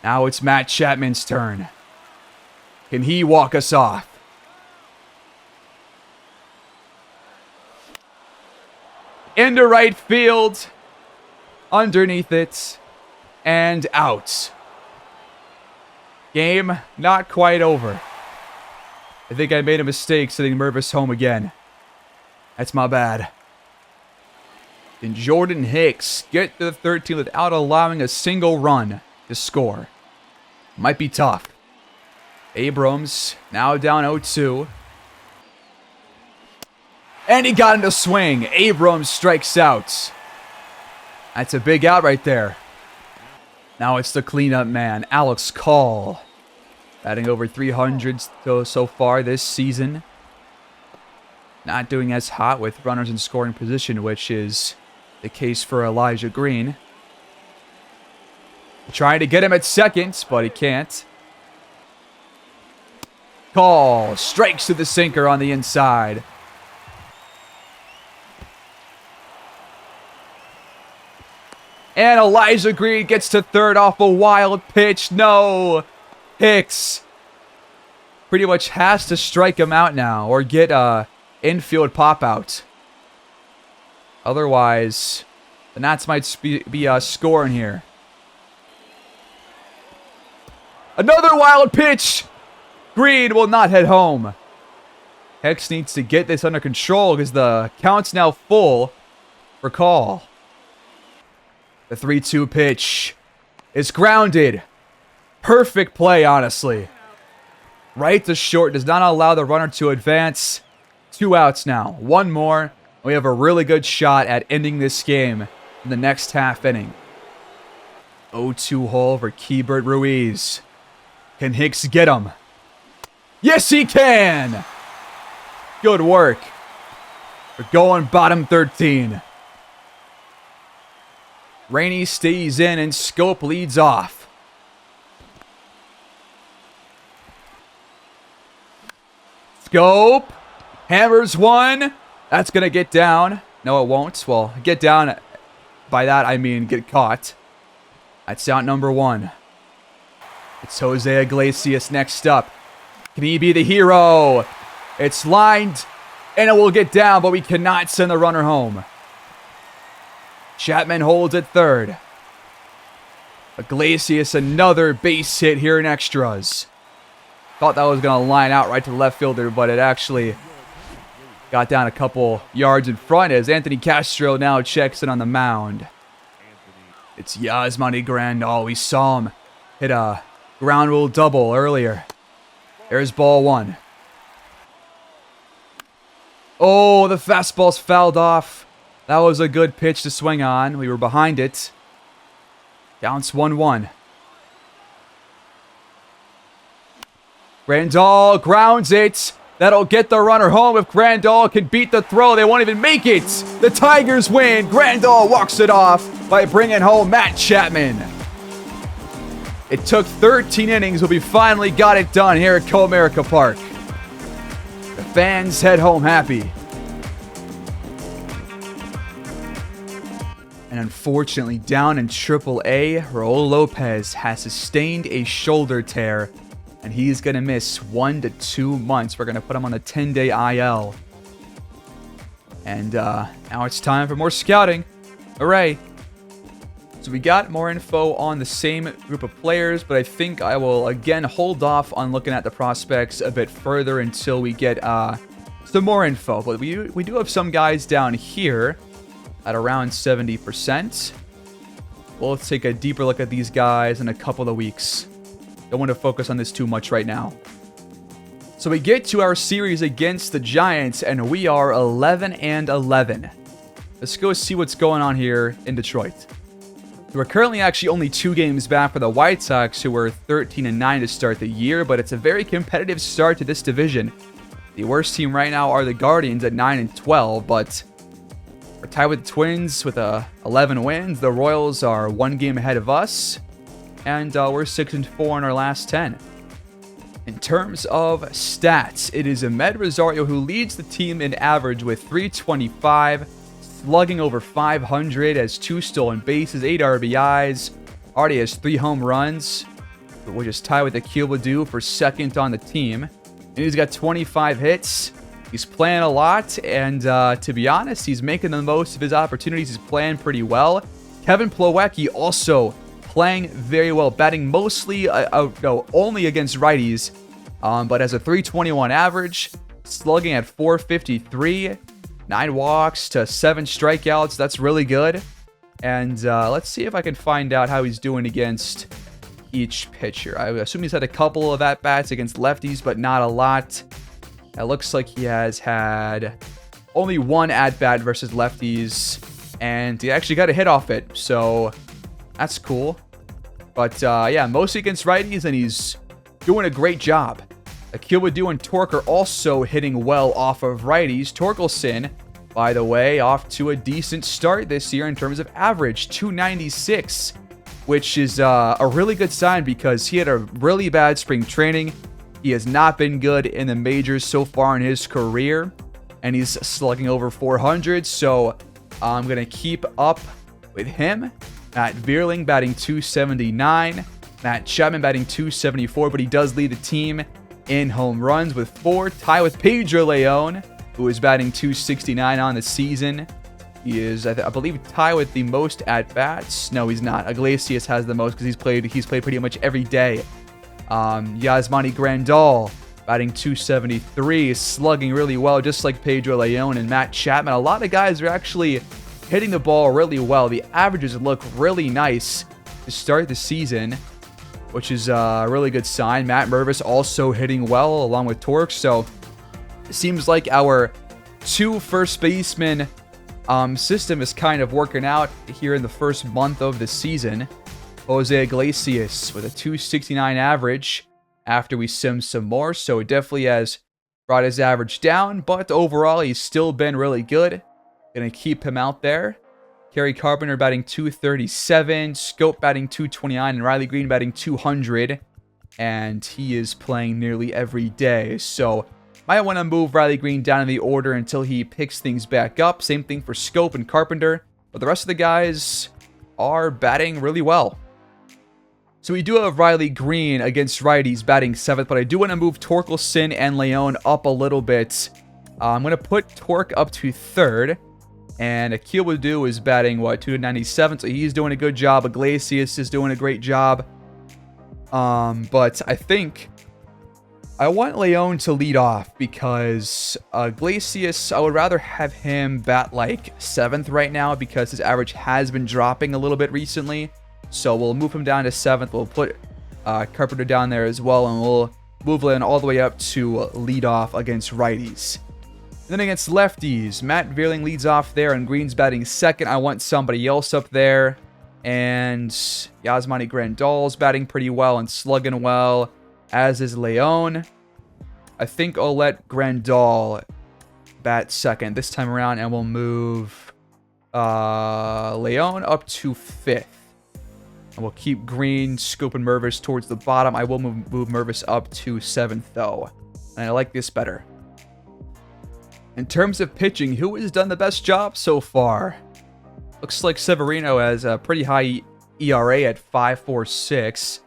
Now it's Matt Chapman's turn. Can he walk us off? Into right field. Underneath it. And out. Game not quite over. I think I made a mistake sending Mervis home again. That's my bad. Can Jordan Hicks get to the 13th without allowing a single run to score? Might be tough. Abrams now down 0-2. And he got him to swing. Abrams strikes out. That's a big out right there. Now it's the cleanup man, Alex Call. Batting over 300 so far this season. Not doing as hot with runners in scoring position, which is the case for Elijah Green. Trying to get him at second, but he can't. Call strikes to the sinker on the inside. And Elijah Green gets to third off a wild pitch. No. Hicks pretty much has to strike him out now or get a infield pop out. Otherwise, the Nats might be scoring here. Another wild pitch. Green will not head home. Hex needs to get this under control because the count's now full for call. The 3-2 pitch is grounded. Perfect play, honestly. Right to short does not allow the runner to advance. 2 outs now. 1 more. We have a really good shot at ending this game in the next half inning. 0-2 hole for Keibert Ruiz. Can Hicks get him? Yes, he can! Good work. We're going bottom 13. Rainey stays in and Scope leads off. Scope hammers one. That's going to get down. No, it won't. Well, get down. By that, I mean get caught. That's out number 1. It's Jose Iglesias next up. Can he be the hero? It's lined, and it will get down, but we cannot send the runner home. Chapman holds at third. Iglesias, another base hit here in extras. Thought that was going to line out right to the left fielder, but it actually got down a couple yards in front as Anthony Castro now checks in on the mound. It's Yasmani Grandal. We saw him hit a ground rule double earlier. There's ball 1. Oh, the fastball's fouled off. That was a good pitch to swing on. We were behind it. Counts 1-1. Grandal grounds it. That'll get the runner home if Grandal can beat the throw. They won't even make it. The Tigers win. Grandal walks it off by bringing home Matt Chapman. It took 13 innings, but we finally got it done here at Comerica Park. The fans head home happy. And unfortunately, down in AAA, Raul Lopez has sustained a shoulder tear, and he's going to miss 1 to 2 months. We're going to put him on a 10-day IL. And now it's time for more scouting. Hooray. So we got more info on the same group of players, but I think I will again hold off on looking at the prospects a bit further until we get some more info. But we do have some guys down here at around 70%. We'll take a deeper look at these guys in a couple of weeks. Don't want to focus on this too much right now. So we get to our series against the Giants, and we are 11-11. Let's go see what's going on here in Detroit. We're currently actually only 2 games back for the White Sox, who were 13-9 to start the year, but it's a very competitive start to this division. The worst team right now are the Guardians at 9-12, but we're tied with the Twins with 11 wins. The Royals are 1 game ahead of us, and we're 6-4 in our last 10. In terms of stats, it is Ahmed Rosario who leads the team in average with 325, slugging over 500, has 2 stolen bases, 8 RBIs, already has 3 home runs, which is tied with Akil Baddoo for second on the team. And he's got 25 hits. He's playing a lot, and to be honest, he's making the most of his opportunities. He's playing pretty well. Kevin Plawecki also playing very well, batting mostly, only against righties, but has a 321 average, slugging at 453, 9 walks to 7 strikeouts. That's really good. And let's see if I can find out how he's doing against each pitcher. I assume he's had a couple of at-bats against lefties, but not a lot. It looks like he has had only 1 at-bat versus lefties, and he actually got a hit off it, so that's cool. But yeah, mostly against righties, and he's doing a great job. Akil Baddoo and Torque are also hitting well off of righties. Torkelson, by the way, off to a decent start this year in terms of average, 296, which is a really good sign because he had a really bad spring training. He has not been good in the majors so far in his career, and he's slugging over 400, so I'm going to keep up with him. Matt Vierling batting 279, Matt Chapman batting 274, but he does lead the team in home runs with 4, tied with Pedro Leon, who is batting .269 on the season. He is, I believe, tied with the most at-bats. No, he's not. Iglesias has the most because he's played pretty much every day. Yasmani Grandal, batting .273, is slugging really well, just like Pedro Leon and Matt Chapman. A lot of guys are actually hitting the ball really well. The averages look really nice to start the season, which is a really good sign. Matt Mervis also hitting well along with Torque. So it seems like our 2 first baseman system is kind of working out here in the first month of the season. Jose Iglesias with a .269 average after we sim some more. So it definitely has brought his average down, but overall he's still been really good. Gonna keep him out there. Kerry Carpenter batting .237, Scope batting .229, and Riley Green batting .200. And he is playing nearly every day. So might want to move Riley Green down in the order until he picks things back up. Same thing for Scope and Carpenter. But the rest of the guys are batting really well. So we do have Riley Green against righties batting 7th, but I do want to move Torkelson and Leon up a little bit. I'm going to put Torque up to 3rd. And Akil Wadu is batting, what, .297, so he's doing a good job. Iglesias is doing a great job. But I think I want Leon to lead off because Iglesias, I would rather have him bat like 7th right now because his average has been dropping a little bit recently. So we'll move him down to 7th. We'll put Carpenter down there as well, and we'll move Leon all the way up to lead off against righties. Then against lefties, Matt Vierling leads off there, and Green's batting 2nd. I want somebody else up there. And Yasmani Grandal's batting pretty well and slugging well, as is Leon. I think I'll let Grandal bat 2nd this time around, and we'll move Leon up to 5th. And we'll keep Green, Scoop, and Mervis towards the bottom. I will move Mervis up to 7th, though. And I like this better. In terms of pitching, who has done the best job so far? Looks like Severino has a pretty high ERA at 5.46.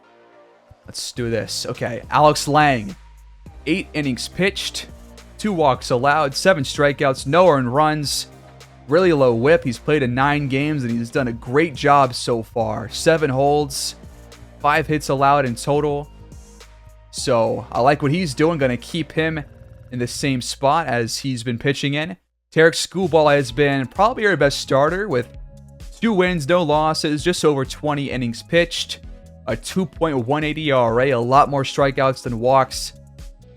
Let's do this. Okay, Alex Lang. 8 innings pitched, 2 walks allowed, 7 strikeouts, no earned runs. Really low whip. He's played in 9 games, and he's done a great job so far. 7 holds, 5 hits allowed in total. So I like what he's doing. Going to keep him in the same spot as he's been pitching in. Tarek Skubal has been probably our best starter with 2 wins, no losses, just over 20 innings pitched, a 2.18 ERA, a lot more strikeouts than walks,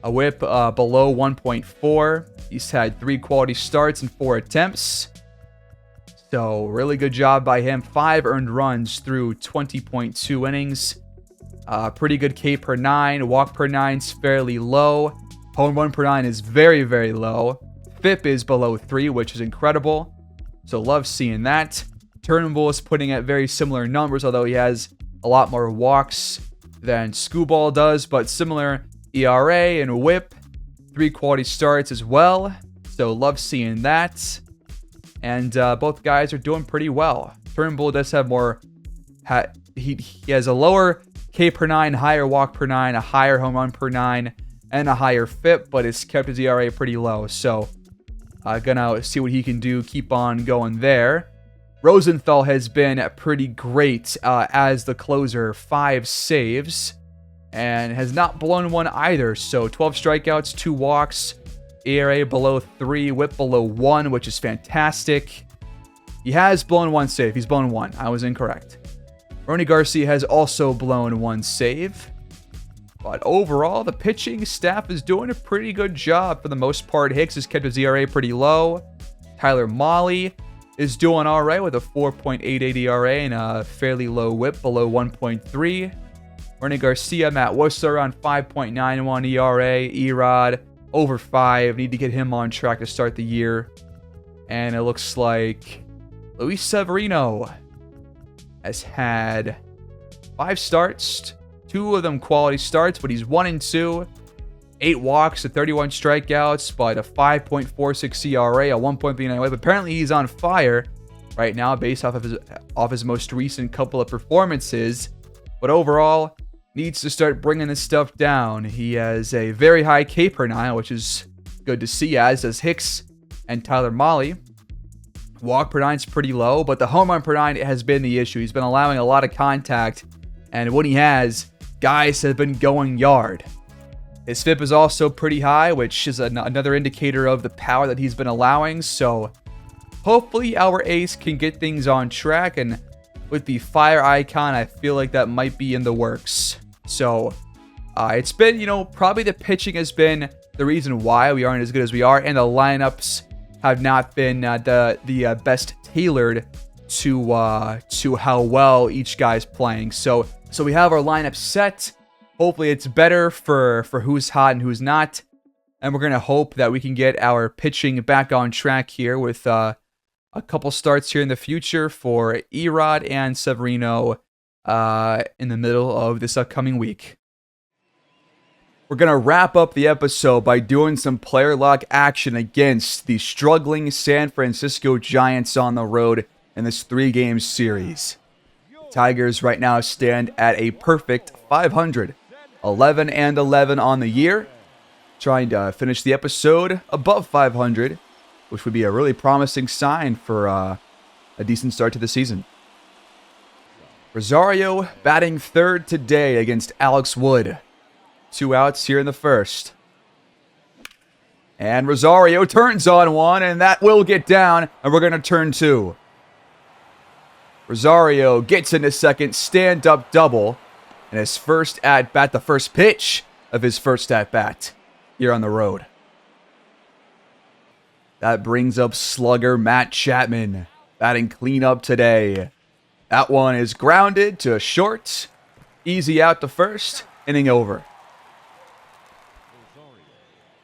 a whip below 1.4. He's had 3 quality starts and 4 attempts. So really good job by him. 5 earned runs through 20.2 innings. Pretty good K per 9. Walk per 9's fairly low. Home run per 9 is very, very low. FIP is below 3, which is incredible. So love seeing that. Turnbull is putting at very similar numbers, although he has a lot more walks than Skubal does, but similar ERA and whip. 3 quality starts as well. So love seeing that. And both guys are doing pretty well. Turnbull does have more... He has a lower K per 9, higher walk per 9, a higher home run per 9, and a higher FIP, but it's kept his ERA pretty low. So gonna see what he can do. Keep on going there. Rosenthal has been pretty great as the closer. 5 saves and has not blown one either. So 12 strikeouts, 2 walks, ERA below 3, whip below 1, which is fantastic. He has blown 1 save. He's blown 1. I was incorrect. Ronny Garcia has also blown 1 save. But overall, the pitching staff is doing a pretty good job for the most part. Hicks has kept his ERA pretty low. Tyler Mahle is doing all right with a 4.88 ERA and a fairly low whip below 1.3. Ronny Garcia, Matt Wussler on 5.91 ERA. Erod over 5. Need to get him on track to start the year. And it looks like Luis Severino has had 5 starts. 2 of them quality starts, but he's 1-2. 8 walks to 31 strikeouts, but a 5.46 ERA, a 1.39 whip. Apparently he's on fire right now based off his most recent couple of performances. But overall, needs to start bringing this stuff down. He has a very high K per nine, which is good to see, as does Hicks and Tyler Mahle. Walk per nine is pretty low, but the home run per nine has been the issue. He's been allowing a lot of contact, and when he has, guys have been going yard. His FIP is also pretty high, which is another indicator of the power that he's been allowing. So hopefully our ace can get things on track, and with the fire icon, I feel like that might be in the works. So it's been, probably the pitching has been the reason why we aren't as good as we are, and the lineups have not been the best tailored to how well each guy's playing. So we have our lineup set. Hopefully it's better for who's hot and who's not. And we're going to hope that we can get our pitching back on track here with a couple starts here in the future for Erod and Severino in the middle of this upcoming week. We're going to wrap up the episode by doing some player lock action against the struggling San Francisco Giants on the road in this 3-game series. Tigers right now stand at a perfect 500, 11-11 on the year, trying to finish the episode above 500, which would be a really promising sign for a decent start to the season. Rosario batting third today against Alex Wood. 2 outs here in the first. And Rosario turns on one, and that will get down, and we're going to turn 2. Rosario gets into second, stand-up double, and his first at-bat, the first pitch of his first at-bat here on the road. That brings up slugger Matt Chapman, batting cleanup today. That one is grounded to short. Easy out to first, inning over.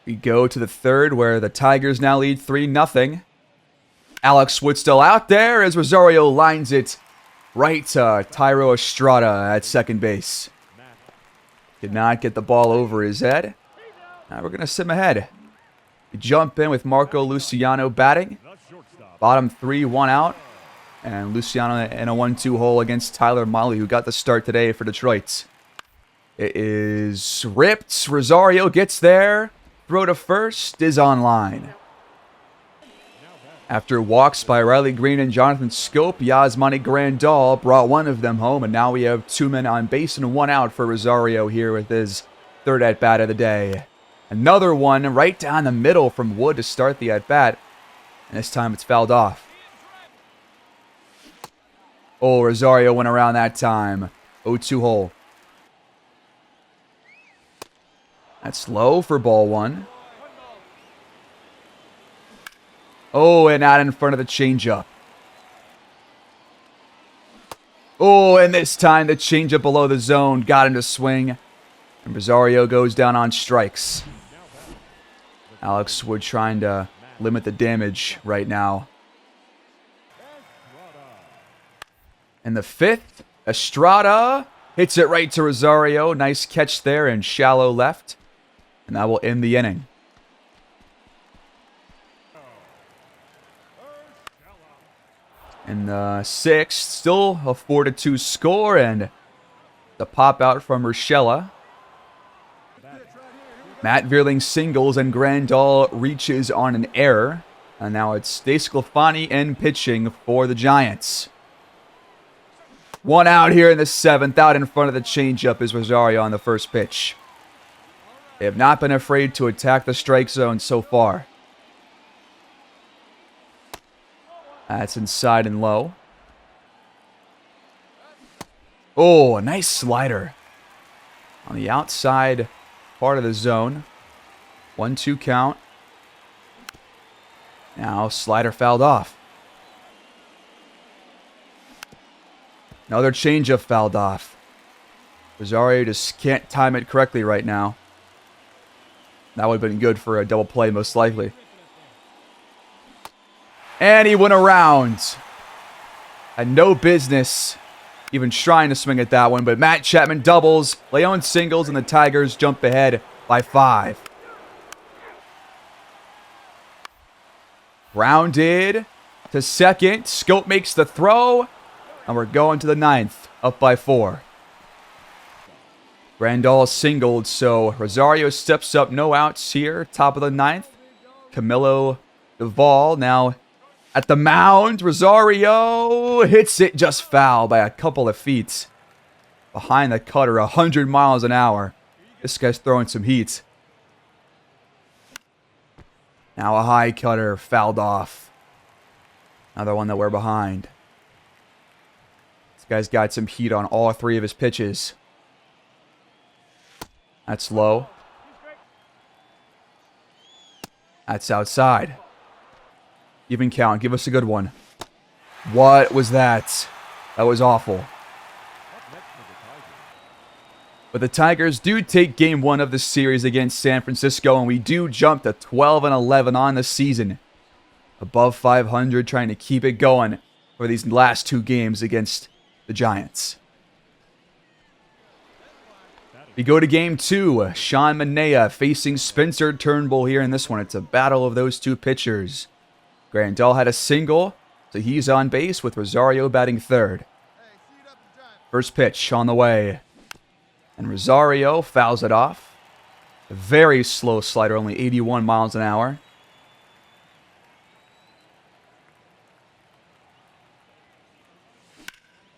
We go to the third, where the Tigers now lead 3-0. Alex Wood still out there as Rosario lines it right to Thairo Estrada at second base. Did not get the ball over his head. Now we're going to sim ahead. We jump in with Marco Luciano batting. Bottom 3, 1 out. And Luciano in a 1-2 hole against Tyler Mahle, who got the start today for Detroit. It is ripped. Rosario gets there. Throw to first is on line. After walks by Riley Green and Jonathan Scope, Yasmani Grandal brought one of them home, and now we have 2 men on base and 1 out for Rosario here with his third at-bat of the day. Another one right down the middle from Wood to start the at-bat, and this time it's fouled off. Oh, Rosario went around that time. 0-2 hole. That's low for ball 1. Oh, and out in front of the changeup. Oh, and this time the changeup below the zone got him to swing. And Rosario goes down on strikes. Alex Wood trying to limit the damage right now. In the 5th, Estrada hits it right to Rosario. Nice catch there and shallow left. And that will end the inning. In the 6th, still a 4-2 score, and the pop out from Urshela. Matt Vierling singles, and Grandal reaches on an error. And now it's DeSclafani in pitching for the Giants. 1 out here in the 7th. Out in front of the changeup is Rosario on the first pitch. They have not been afraid to attack the strike zone so far. That's inside and low. Oh, a nice slider. On the outside part of the zone. 1-2 count. Now slider fouled off. Another changeup fouled off. Rosario just can't time it correctly right now. That would have been good for a double play, most likely. And he went around. Had no business even trying to swing at that one, but Matt Chapman doubles, Leon singles, and the Tigers jump ahead by 5. Grounded to second. Scope makes the throw, and we're going to the 9th, up by 4. Grandal singled, so Rosario steps up, no outs here. Top of the ninth. Camilo Duvall now at the mound. Rosario hits it just foul by a couple of feet. Behind the cutter, 100 miles an hour. This guy's throwing some heat. Now a high cutter fouled off. Another one that we're behind. This guy's got some heat on all three of his pitches. That's low. That's outside. Even count. Give us a good one. What was that? That was awful. But the Tigers do take game 1 of the series against San Francisco, and we do jump to 12-11 on the season. Above 500, trying to keep it going for these last 2 games against the Giants. We go to game 2. Sean Manaea facing Spencer Turnbull here in this one. It's a battle of those 2 pitchers. Grandal had a single, so he's on base with Rosario batting third. First pitch on the way. And Rosario fouls it off. A very slow slider, only 81 miles an hour.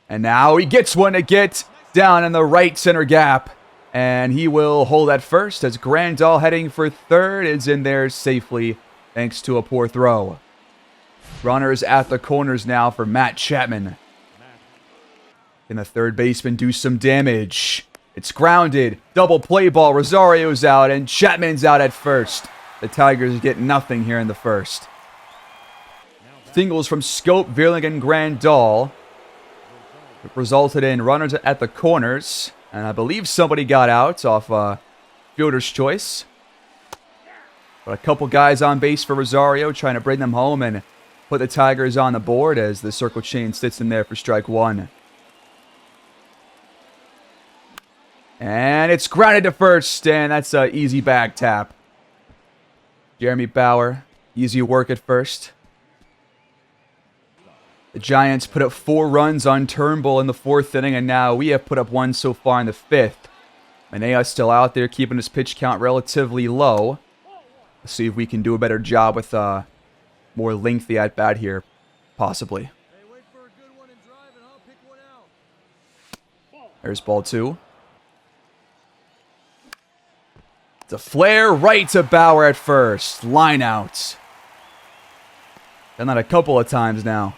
And now he gets one to get down in the right center gap. And he will hold at first as Grandal heading for third is in there safely thanks to a poor throw. Runners at the corners now for Matt Chapman. Can the third baseman do some damage? It's grounded. Double play ball. Rosario's out and Chapman's out at first. The Tigers get nothing here in the first. Singles from Scope, Vierling, and Grandal. It resulted in runners at the corners. And I believe somebody got out off fielder's choice. But a couple guys on base for Rosario trying to bring them home and put the Tigers on the board as the circle chain sits in there for strike 1. And it's grounded to first, and that's an easy bag tap. Jeremy Bauer, easy work at first. The Giants put up 4 runs on Turnbull in the 4th inning, and now we have put up 1 so far in the 5th. Manaea still out there, keeping his pitch count relatively low. Let's see if we can do a better job with more lengthy at-bat here, possibly. There's ball 2. It's a flare right to Bauer at first. Line out. Done that a couple of times now.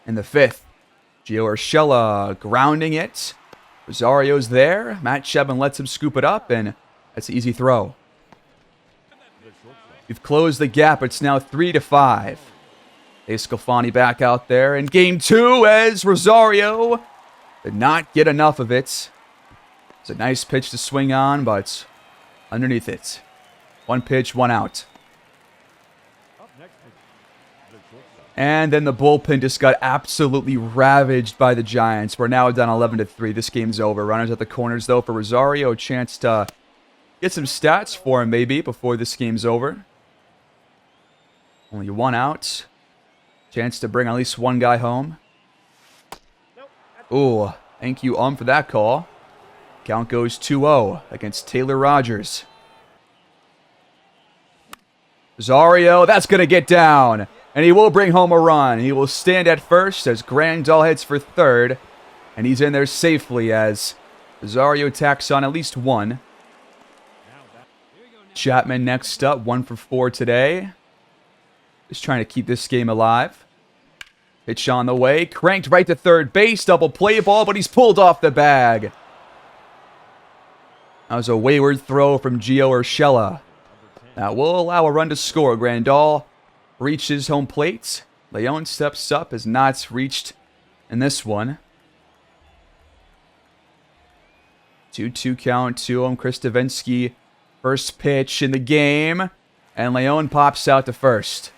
In the 5th, Gio Urshela grounding it. Rosario's there. Matt Chapman lets him scoop it up, and that's an easy throw. We've closed the gap. It's now 3-5. Escalfani back out there in game 2 as Rosario did not get enough of it. It's a nice pitch to swing on, but underneath it. 1 pitch, 1 out. And then the bullpen just got absolutely ravaged by the Giants. We're now down 11-3. This game's over. Runners at the corners, though, for Rosario. A chance to get some stats for him, maybe, before this game's over. Only 1 out. Chance to bring at least 1 guy home. Ooh, thank you, for that call. Count goes 2-0 against Taylor Rogers. Rosario, that's going to get down. And he will bring home a run. He will stand at first as Grandal heads for third. And he's in there safely as Rosario tacks on at least 1. Chapman next up, 1 for 4 today. Just trying to keep this game alive. Pitch on the way. Cranked right to third base. Double play ball, but he's pulled off the bag. That was a wayward throw from Gio Urshela. That will allow a run to score. Grandal reaches home plate. Leon steps up, has not reached in this one. 2-2 count to him. Chris Davinsky, first pitch in the game. And Leon pops out to first.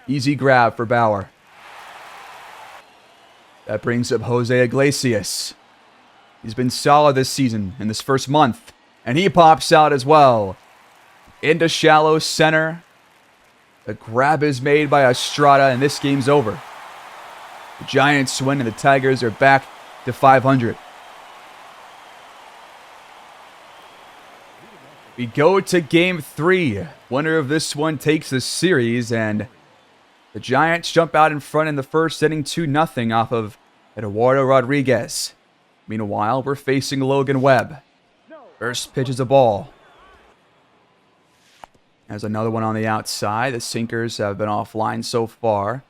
Easy grab for Bauer. That brings up Jose Iglesias. He's been solid this season in this first month. And he pops out as well. Into shallow center. The grab is made by Estrada, and this game's over. The Giants win, and the Tigers are back to 500. We go to game 3. Winner of this one takes the series, and the Giants jump out in front in the first inning 2-0 off of Eduardo Rodriguez. Meanwhile, we're facing Logan Webb. First pitch is a ball. There's another one on the outside. The sinkers have been offline so far.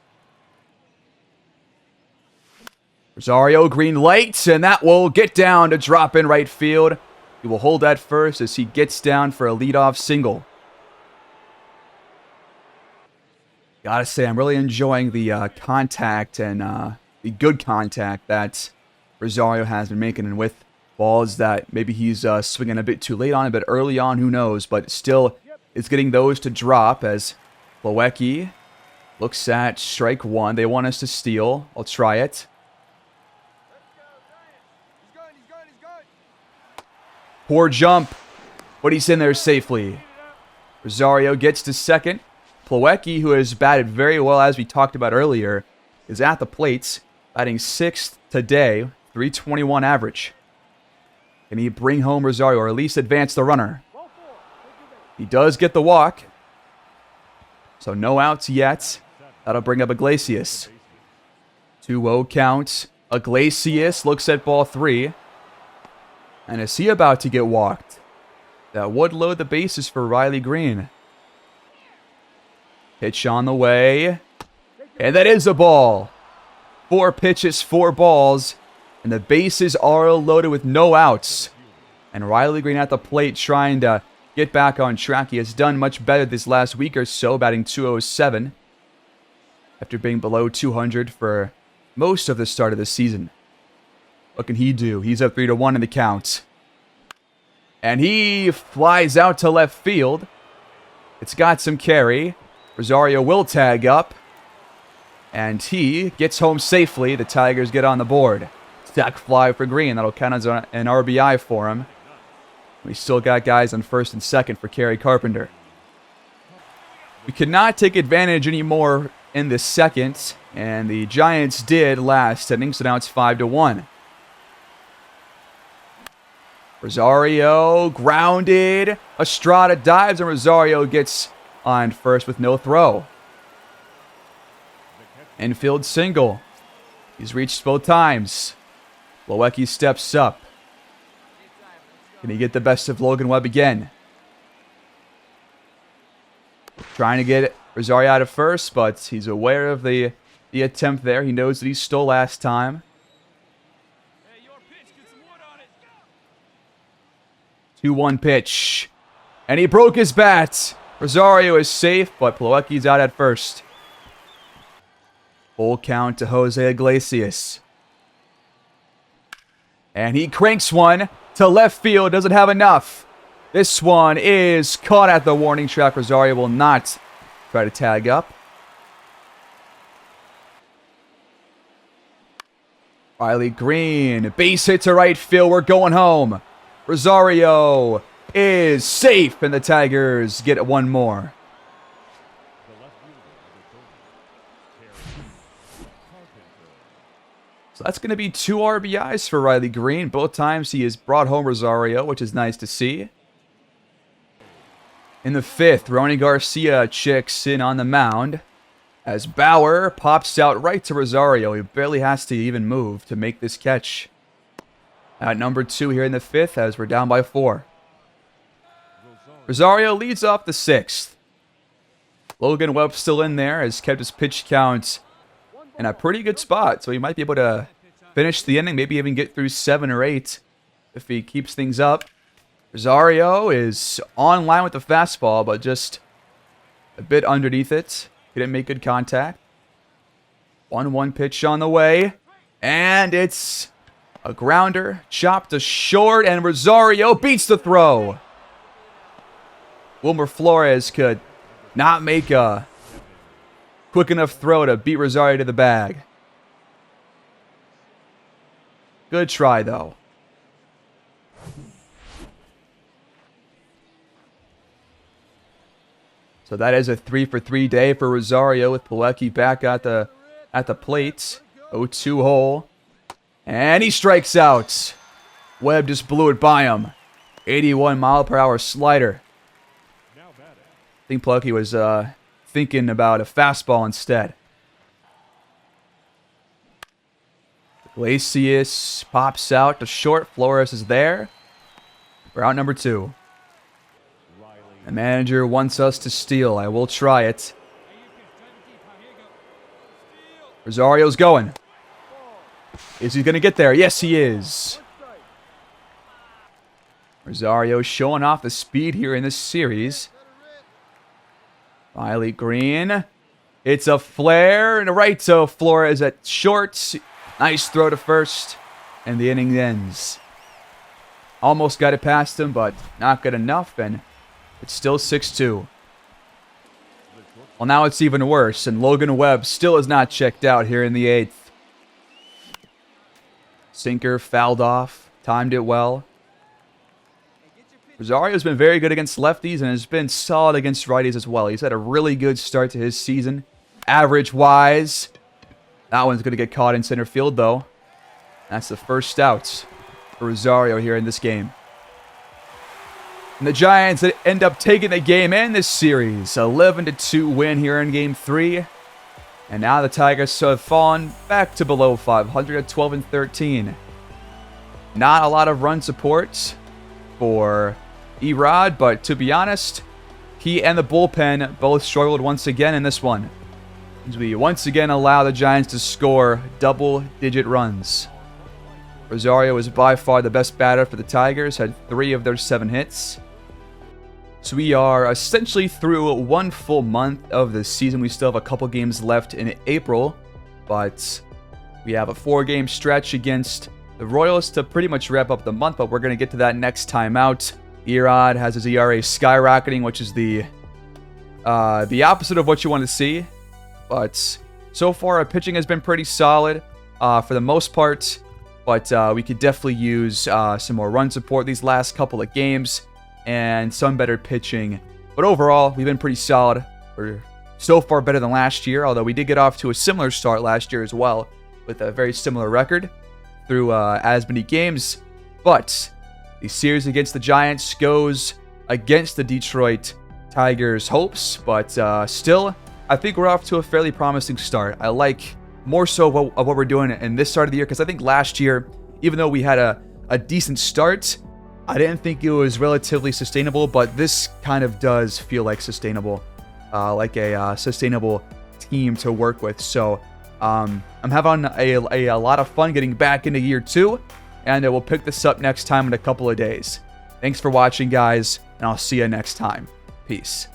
Rosario, green light, and that will get down to drop in right field. He will hold that first as he gets down for a leadoff single. Gotta say, I'm really enjoying the contact and the good contact that Rosario has been making, and with balls that maybe he's swinging a bit too late on, a bit early on, who knows, but still is getting those to drop as Plawecki looks at strike one. They want us to steal. I'll try it. Poor jump, but he's in there safely. Rosario gets to second. Plawecki, who has batted very well, as we talked about earlier, is at the plates, batting 6th today, 321 average. Can he bring home Rosario, or at least advance the runner? He does get the walk, so no outs yet. That'll bring up Iglesias. 2-0 count. Iglesias looks at ball 3. And is he about to get walked? That would load the bases for Riley Green. Pitch on the way. And that is a ball. 4 pitches, 4 balls. And the bases are loaded with no outs. And Riley Green at the plate trying to get back on track. He has done much better this last week or so, batting .207. After being below 200 for most of the start of the season. What can he do? He's up 3-1 in the count. And he flies out to left field. It's got some carry. Rosario will tag up. And he gets home safely. The Tigers get on the board. Stack fly for Green. That'll count as an RBI for him. We still got guys on first and second for Kerry Carpenter. We cannot take advantage anymore in the second. And the Giants did last inning. So now it's 5-1. Rosario grounded. Estrada dives and Rosario gets on first with no throw. Infield single. He's reached both times. Plawecki steps up. Can he get the best of Logan Webb again? Trying to get Rosario out of first, but he's aware of the attempt there. He knows that he stole last time. 2-1 pitch. And he broke his bat. Rosario is safe, but Plawecki's out at first. Full count to Jose Iglesias. And he cranks one to left field. Doesn't have enough. This one is caught at the warning track. Rosario will not try to tag up. Riley Green. Base hit to right field. We're going home. Rosario is safe, and the Tigers get one more. So that's going to be 2 RBIs for Riley Green. Both times he has brought home Rosario, which is nice to see. In the 5th, Ronnie Garcia checks in on the mound as Bauer pops out right to Rosario. He barely has to even move to make this catch. At number 2 here in the 5th as we're down by 4. Rosario leads off the 6th. Logan Webb still in there, has kept his pitch count in a pretty good spot. So he might be able to finish the inning, maybe even get through 7 or 8 if he keeps things up. Rosario is on line with the fastball, but just a bit underneath it. He didn't make good contact. 1-1 pitch on the way. And it's a grounder, chopped to short, and Rosario beats the throw. Wilmer Flores could not make a quick enough throw to beat Rosario to the bag. Good try, though. So that is a 3-for-3 day for Rosario with Plawecki back at the plate. 0-2 hole. And he strikes out. Webb just blew it by him. 81-mile-per-hour slider. I think Plucky was thinking about a fastball instead. Iglesias pops out to short. Flores is there. We're out number 2. The manager wants us to steal. I will try it. Rosario's going. Is he going to get there? Yes, he is. Rosario showing off the speed here in this series. Riley Green. It's a flare and a right to Flores at short. Nice throw to first. And the inning ends. Almost got it past him, but not good enough. And it's still 6-2. Well, now it's even worse. And Logan Webb still is not checked out here in the 8th. Sinker fouled off. Timed it well. Rosario's been very good against lefties and has been solid against righties as well. He's had a really good start to his season. Average-wise. That one's going to get caught in center field, though. That's the first out for Rosario here in this game. And the Giants end up taking the game and this series. 11-2 win here in Game 3. And now the Tigers have fallen back to below 500 at 12-13. Not a lot of run support for Erod, but to be honest, he and the bullpen both struggled once again in this one, as we once again allow the Giants to score double-digit runs. Rosario is by far the best batter for the Tigers, had 3 of their 7 hits. So we are essentially through 1 full month of the season. We still have a couple games left in April, but we have a 4-game stretch against the Royals to pretty much wrap up the month, but we're going to get to that next time out. Erod has his ERA skyrocketing, which is the opposite of what you want to see. But so far, our pitching has been pretty solid for the most part. But we could definitely use some more run support these last couple of games and some better pitching. But overall, we've been pretty solid. We're so far better than last year, although we did get off to a similar start last year as well with a very similar record through as many games. But the series against the Giants goes against the Detroit Tigers' hopes, but still, I think we're off to a fairly promising start. I like more so of what we're doing in this start of the year, because I think last year, even though we had a decent start, I didn't think it was relatively sustainable, but this kind of does feel like sustainable, like a sustainable team to work with. So I'm having a lot of fun getting back into year 2, and we'll pick this up next time in a couple of days. Thanks for watching, guys, and I'll see you next time. Peace.